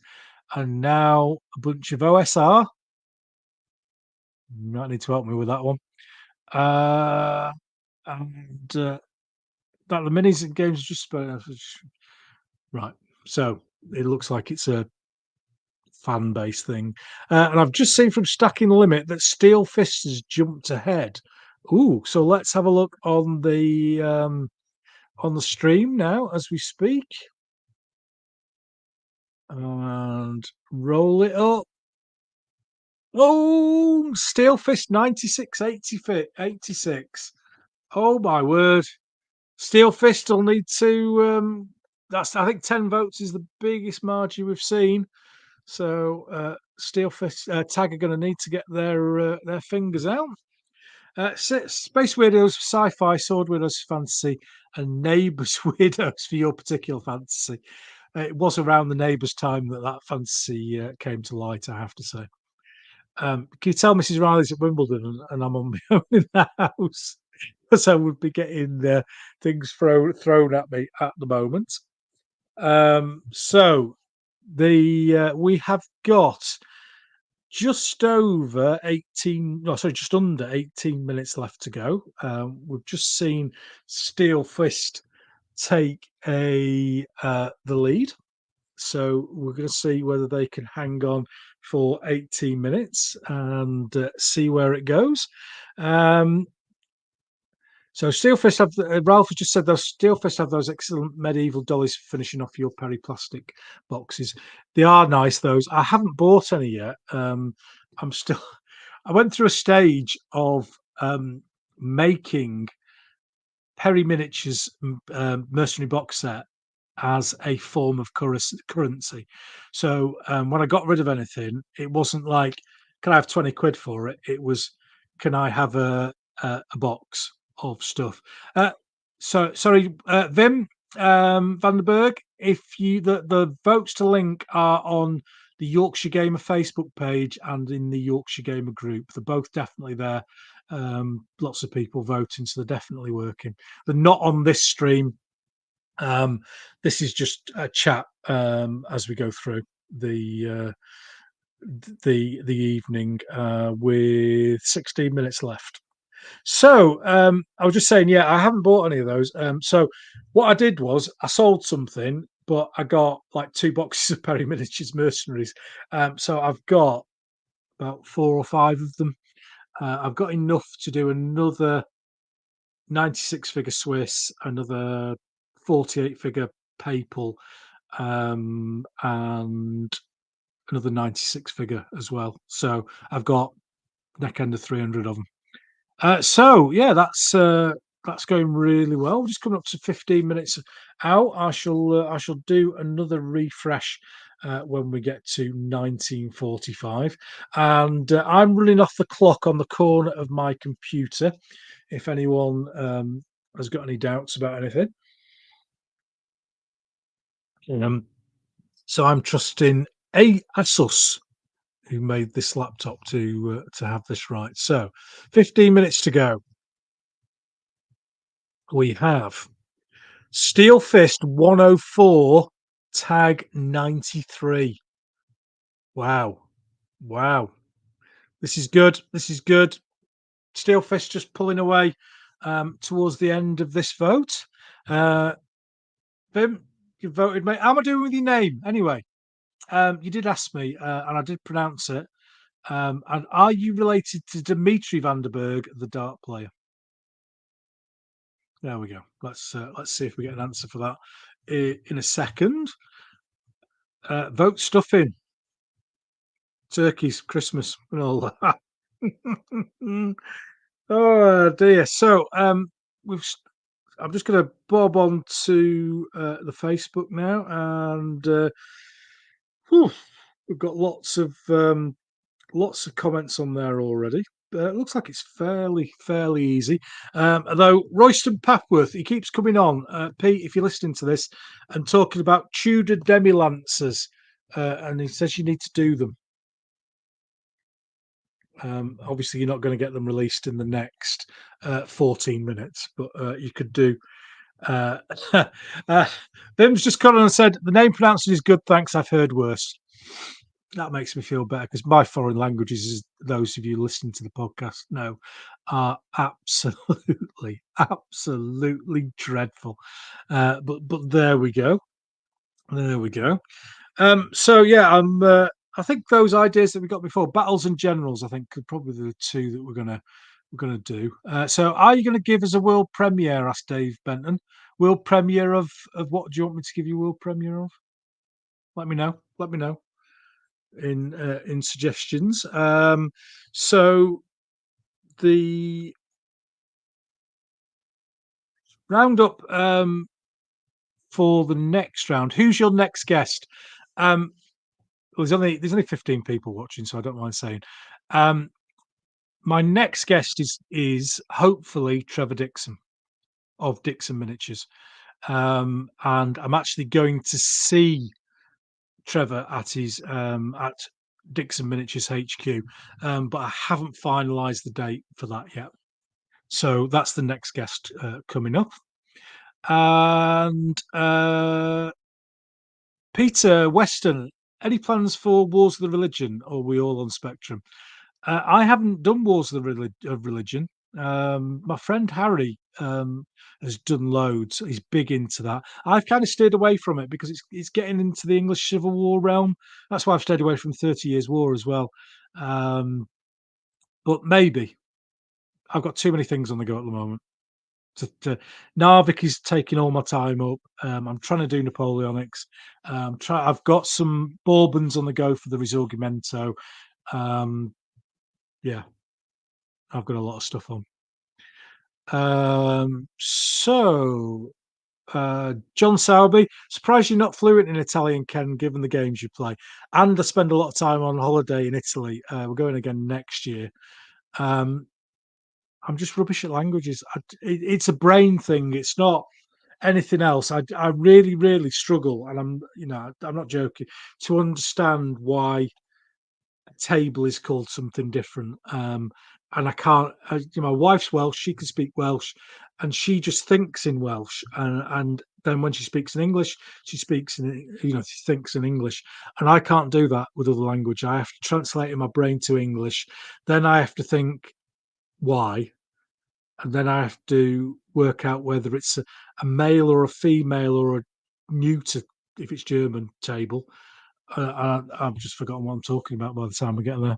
and now a bunch of OSR. You might need to help me with that one. Uh, and that the minis and games just right. So it looks like it's a fan base thing. And I've just seen from Stacking Limit that Steelfist has jumped ahead. Ooh, so let's have a look on the stream now as we speak. And roll it up. Oh, Steelfist 96, 86. Oh my word. Steelfist will need to that's I think 10 votes is the biggest margin we've seen. So Steelfist Tag are going to need to get their fingers out. Space Weirdos for sci-fi, Sword Weirdos for fantasy, and Neighbours Weirdos for your particular fantasy. It was around the Neighbours time that fantasy came to light, I have to say. Can you tell Mrs. Riley's at Wimbledon and I'm on my own in the house? Because I would be getting things thrown at me at the moment. So we have got just over 18, no, sorry, just under 18 minutes left to go. We've just seen Steelfist take the lead. So we're going to see whether they can hang on for 18 minutes and see where it goes. So Steelfist Ralph has just said those Steelfist have those excellent medieval dollies for finishing off your peri-plastic boxes. They are nice, those. I haven't bought any yet. I'm still I went through a stage of making Perry Miniatures mercenary box set as a form of currency. So when I got rid of anything, it wasn't like, can I have 20 quid for it? It was, can I have a box of stuff? Sorry, Vim Vandenberg, if the votes to link are on the Yorkshire Gamer Facebook page and in the Yorkshire Gamer group. They're both definitely there. Lots of people voting, so they're definitely working. They're not on this stream. This is just a chat as we go through the evening with 16 minutes left. So I was just saying, yeah, I haven't bought any of those. So what I did was I sold something, but I got like 2 boxes of Perry Miniatures Mercenaries. So I've got about 4 or 5 of them. I've got enough to do another 96 figure Swiss, another 48 figure Papal, and another 96 figure as well. So I've got neck end of 300 of them. So yeah, that's that's going really well. We're just coming up to 15 minutes out. I shall do another refresh when we get to 1945, and I'm running off the clock on the corner of my computer. If anyone has got any doubts about anything, um, so I'm trusting a Asus who made this laptop to have this right. So 15 minutes to go. We have Steelfist 104, tag 93. Wow. Wow. This is good. This is good. Steelfist just pulling away towards the end of this vote. Uh, Vim, you voted, mate. How am I doing with your name? Anyway, you did ask me, and I did pronounce it. And are you related to Dimitri Vandenberg, the dart player? There we go. Let's see if we get an answer for that in a second. Vote stuffing, turkeys, Christmas, and all that. Oh dear. So we've. I'm just going to bob on to the Facebook now, and whew, we've got lots of comments on there already. It looks like it's fairly easy. Although Royston Papworth, he keeps coming on. Pete, if you're listening to this, and talking about Tudor demi lancers, and he says you need to do them. Obviously, you're not going to get them released in the next 14 minutes, but you could do. Uh, Bim's just come on and said the name pronouncing is good. Thanks, I've heard worse. That makes me feel better because my foreign languages, as those of you listening to the podcast know, are absolutely dreadful. But there we go. There we go. So yeah, I think those ideas that we got before, battles and generals, I think could probably be the two that we're gonna do. So are you gonna give us a world premiere? Asked Dave Benton. World premiere of what do you want me to give you world premiere of? Let me know. Let me know in suggestions. So the roundup for the next round. Who's your next guest? Well, there's only 15 people watching, so I don't mind saying. Um, my next guest is hopefully Trevor Dixon of Dixon Miniatures, and I'm actually going to see Trevor at his at Dixon Miniatures HQ, but I haven't finalised the date for that yet. So that's the next guest coming up. And Peter Weston, any plans for Wars of the Religion, or are we all on Spectrum? I haven't done Wars of the Religion. My friend Harry has done loads. He's big into that. I've kind of stayed away from it because it's getting into the English Civil War realm. That's why I've stayed away from 30 Years' War as well. But maybe I've got too many things on the go at the moment. Narvik is taking all my time up. I'm trying to do Napoleonics. I've got some Bourbons on the go for the Risorgimento. Yeah, I've got a lot of stuff on. John Sowerby, surprised you're not fluent in Italian, Ken, given the games you play. And I spend a lot of time on holiday in Italy. We're going again next year. Um, I'm just rubbish at languages. It's a brain thing. It's not anything else. I really struggle, and I'm not joking, to understand why a table is called something different. And I can't. My wife's Welsh; she can speak Welsh, and she just thinks in Welsh. And then when she speaks in English, she speaks in she thinks in English, and I can't do that with other language. I have to translate in my brain to English, then I have to think why, and then I have to work out whether it's a male or a female or a neuter if it's German table. I've just forgotten what I'm talking about by the time we get there.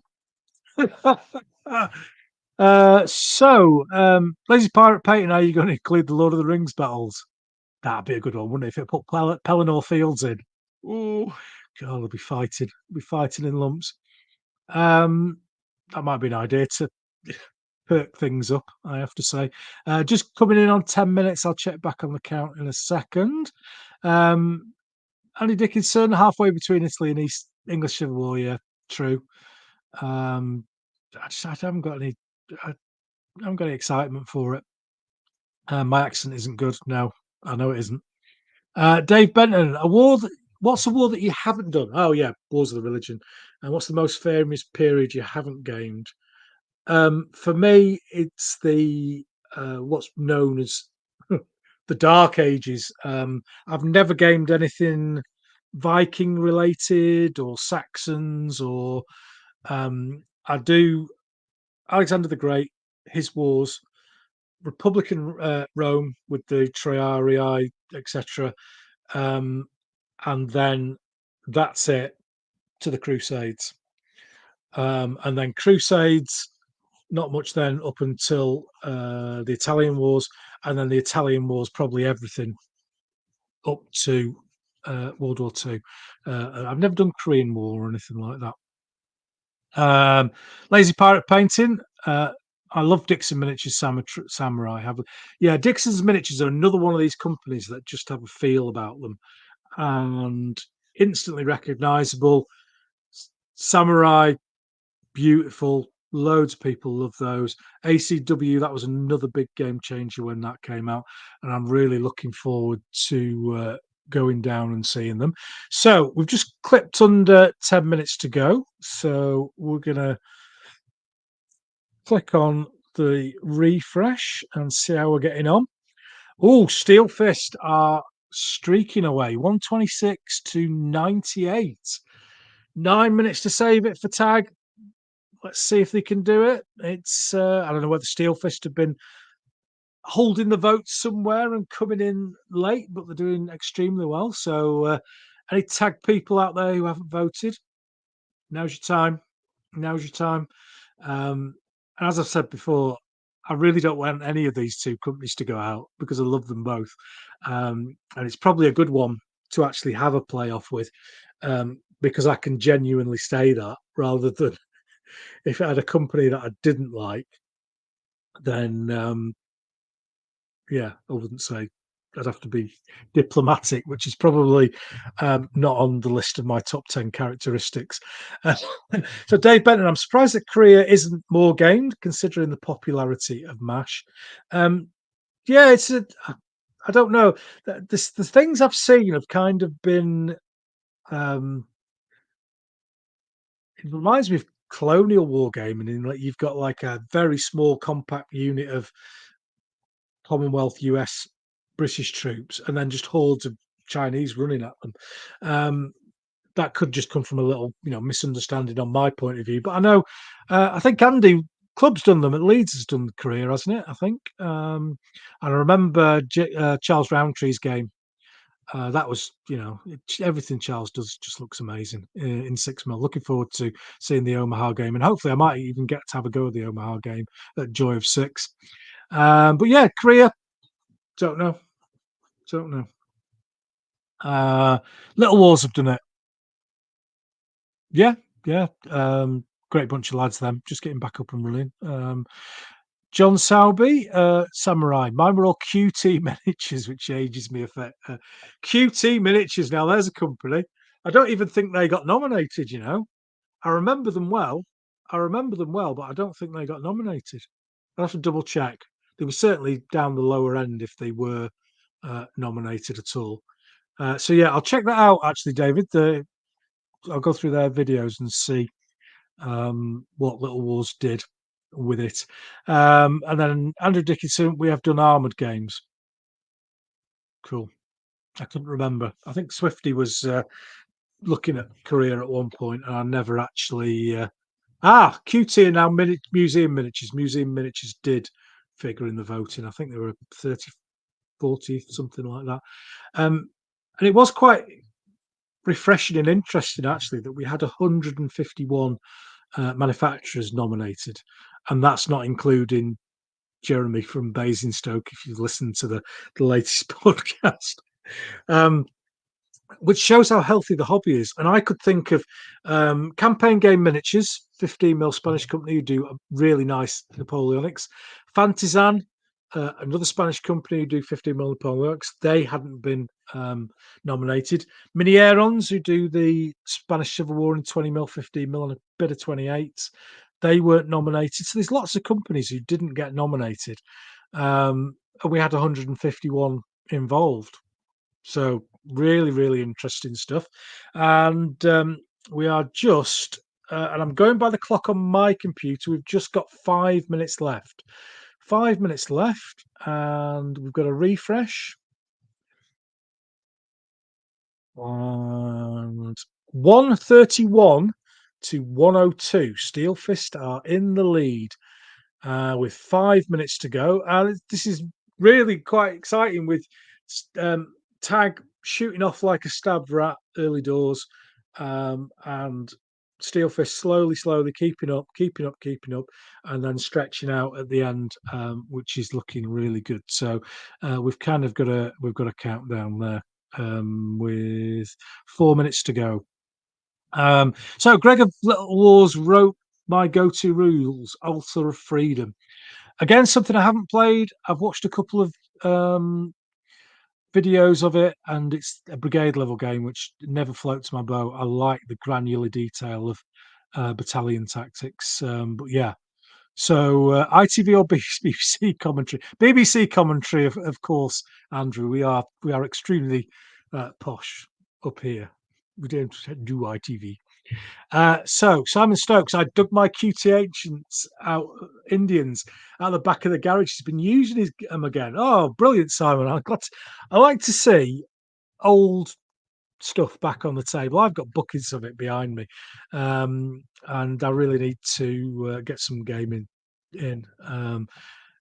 Lazy Pirate Peyton, are you going to include the Lord of the Rings battles? That'd be a good one, wouldn't it? If it put Pelennor Fields in. Oh, God, they'll be fighting. They'll be fighting in lumps. That might be an idea to perk things up, I have to say. Just coming in on 10 minutes. I'll check back on the count in a second. Um, Andy Dickinson, halfway between Italy and East English Civil War. Yeah, true. Um, I haven't got any. I haven't got any excitement for it. My accent isn't good. No, I know it isn't. Dave Benton, what's a war that you haven't done? Oh yeah, Wars of the Religion. And what's the most famous period you haven't gamed? For me, it's the what's known as the Dark Ages. I've never gamed anything Viking related or Saxons or I do Alexander the Great, his wars, Republican Rome with the Triarii, etc. Um, and then that's it to the Crusades. And then Crusades, not much then up until the Italian Wars, and then the Italian Wars, probably everything up to World War Two. I've never done Korean War or anything like that. Lazy Pirate Painting. I love Dixon Miniatures Samurai. Yeah, Dixon's Miniatures are another one of these companies that just have a feel about them and instantly recognizable. Samurai, beautiful. Loads of people love those. ACW, that was another big game changer when that came out, and I'm really looking forward to going down and seeing them. So we've just clipped under 10 minutes to go. So we're gonna click on the refresh and see how we're getting on. Oh, Steelfist are streaking away, 126 to 98. 9 minutes to save it for tag. Let's see if they can do it. It's I don't know whether Steelfist have been holding the votes somewhere and coming in late, but they're doing extremely well. So any tag people out there who haven't voted, now's your time. Now's your time. And as I've said before, I really don't want any of these two companies to go out because I love them both. And it's probably a good one to actually have a playoff with because I can genuinely say that rather than if it had a company that I didn't like, then yeah, I wouldn't say. I'd have to be diplomatic, which is probably not on the list of my top 10 characteristics. Uh, so, Dave Benton, I'm surprised that Korea isn't more gamed considering the popularity of MASH. Yeah, I don't know. The things I've seen have kind of been, um, it reminds me of colonial war gaming in like you've got like a very small compact unit of Commonwealth, US, British troops, and then just hordes of Chinese running at them. That could just come from a little, misunderstanding on my point of view. But I know, I think Andy Club's done them. At Leeds has done the career, hasn't it? I think. And I remember Charles Roundtree's game. That was, everything Charles does just looks amazing in 6 mil. Looking forward to seeing the Omaha game, and hopefully I might even get to have a go at the Omaha game at Joy of Six. But yeah, Korea, don't know. Don't know. Little Wars have done it. Yeah, yeah. Great bunch of lads, them. Just getting back up and running. John Salby, Samurai. Mine were all QT miniatures, which ages me a bit. QT miniatures. Now, there's a company. I don't even think they got nominated, I remember them well. But I don't think they got nominated. I'll have to double check. They were certainly down the lower end if they were nominated at all. So yeah, I'll check that out. Actually, David, I'll go through their videos and see what Little Wars did with it. And then Andrew Dickinson, we have done Armored Games. Cool. I couldn't remember. I think Swifty was looking at career at one point, and I never actually. QT are now museum miniatures. Museum miniatures did figure in the voting. I think they were 30, 40, something like that. And it was quite refreshing and interesting, actually, that we had 151 manufacturers nominated, and that's not including Jeremy from Basingstoke. If you've listened to the latest podcast, which shows how healthy the hobby is. And I could think of Campaign Game Miniatures, 15 mil Spanish company who do really nice Napoleonics. Fantizan, another Spanish company who do 15 mil Napoleonics. They hadn't been nominated. Minierons, who do the Spanish Civil War in 20 mil, 15 mil, and a bit of 28. They weren't nominated. So there's lots of companies who didn't get nominated. And we had 151 involved. So really, really interesting stuff. And we are just, and I'm going by the clock on my computer. We've just got 5 minutes left. 5 minutes left, and we've got a refresh. And 131 to 102. Steelfist are in the lead with 5 minutes to go. And this is really quite exciting with Tag shooting off like a stabbed rat early doors, and Steelfist slowly keeping up, and then stretching out at the end, which is looking really good. So we've kind of got a countdown there with 4 minutes to go. So Greg of Little Wars wrote my go-to rules, Altar of Freedom. Again, something I haven't played. I've watched a couple of videos of it, and it's a brigade level game, which never floats my boat. I like the granular detail of battalion tactics. But yeah, so ITV or BBC commentary? BBC commentary, of course, Andrew. We are extremely posh up here. We don't do ITV. So Simon Stokes, I dug my QT ancients out, Indians out the back of the garage. He's been using them again. Oh, brilliant, Simon! I like to see old stuff back on the table. I've got buckets of it behind me, and I really need to get some gaming in.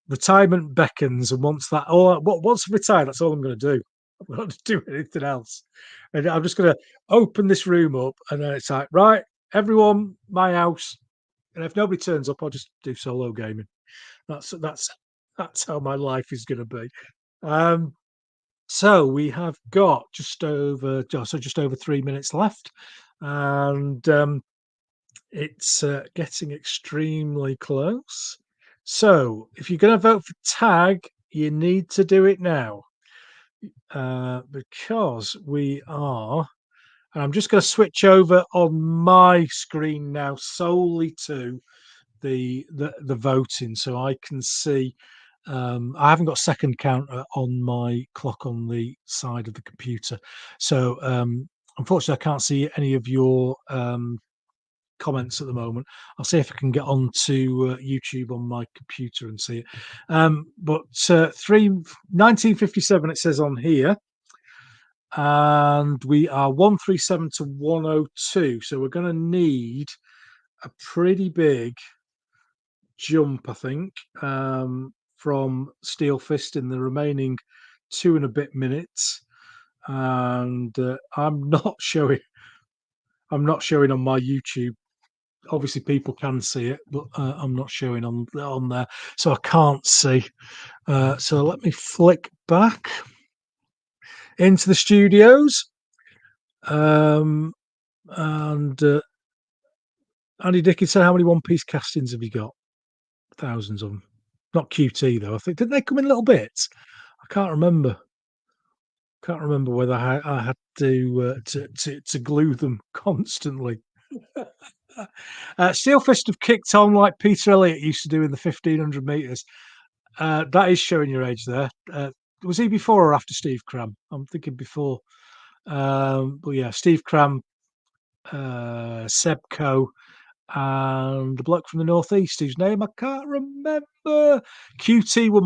Retirement beckons, and once I'm retired, that's all I'm going to do. I'm not to do anything else, and I'm just going to open this room up, and then it's like, right, everyone, my house, and if nobody turns up, I'll just do solo gaming. That's how my life is going to be. So we have got just over 3 minutes left, and it's getting extremely close. So if you're going to vote for Tag, you need to do it now, because we are. And I'm just going to switch over on my screen now solely to the voting, so I can see. I haven't got a second counter on my clock on the side of the computer, so unfortunately, I can't see any of your comments at the moment. I'll see if I can get onto YouTube on my computer and see it. But 1957 it says on here, and we are 137 to 102. So we're going to need a pretty big jump, I think, from Steelfist in the remaining 2 and a bit minutes. And I'm not showing on my YouTube. Obviously, people can see it, but I'm not showing on there, so I can't see. So let me flick back into the studios, and Andy Dickinson, how many One Piece castings have you got? Thousands of them. Not QT though. I think didn't they come in little bits? I can't remember. Can't remember whether I had to glue them constantly. Steelfist have kicked on like Peter Elliott used to do in the 1500 meters. That is showing your age there. Was he before or after Steve Cram? I'm thinking before. But yeah, Steve Cram, Sebco, and the bloke from the northeast whose name I can't remember. QT were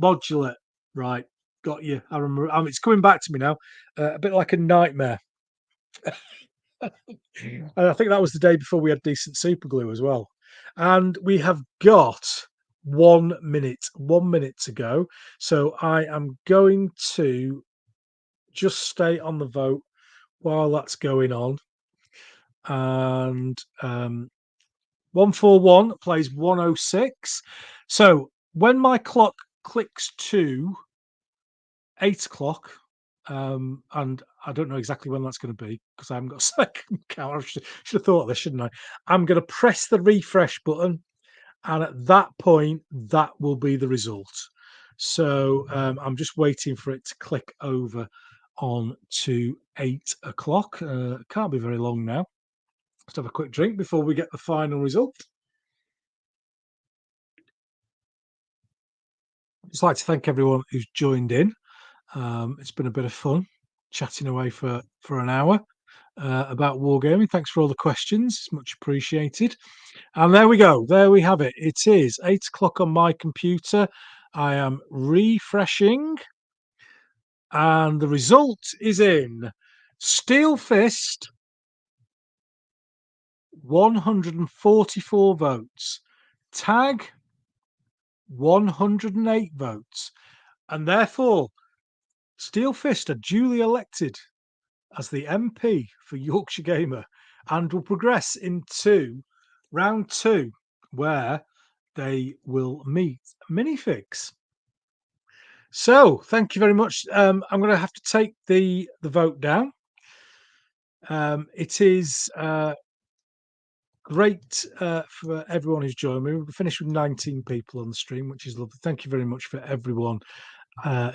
modular, right? Got you. I remember. It's coming back to me now. A bit like a nightmare. And I think that was the day before we had decent super glue as well. And we have got 1 minute to go. So I am going to just stay on the vote while that's going on. And 141 plays 106. So when my clock clicks to 8 o'clock, and I don't know exactly when that's going to be because I haven't got a second count. I should have thought of this, shouldn't I? I'm going to press the refresh button, and at that point, that will be the result. So I'm just waiting for it to click over on to 8 o'clock. Can't be very long now. Let's have a quick drink before we get the final result. I'd just like to thank everyone who's joined in. It's been a bit of fun chatting away for an hour about wargaming. Thanks for all the questions. It's much appreciated. And there we go. There we have it. It is 8 o'clock on my computer. I am refreshing, and the result is in. Steelfist, 144 votes. Tag, 108 votes. And therefore, Steelfist are duly elected as the MP for Yorkshire Gamer and will progress into round 2, where they will meet Minifigs. So, thank you very much. I'm going to have to take the vote down. It is great for everyone who's joined me. We've finished with 19 people on the stream, which is lovely. Thank you very much for everyone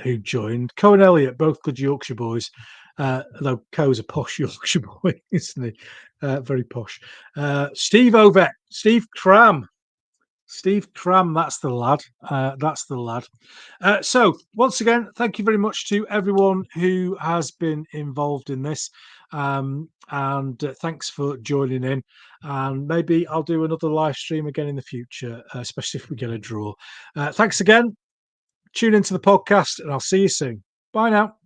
who joined. Co and Elliot, both good Yorkshire boys, though Co's a posh Yorkshire boy, isn't he? Very posh. Steve Ovett, Steve Cram, that's the lad. That's the lad. So, once again, thank you very much to everyone who has been involved in this. And thanks for joining in. And maybe I'll do another live stream again in the future, especially if we get a draw. Thanks again. Tune into the podcast, and I'll see you soon. Bye now.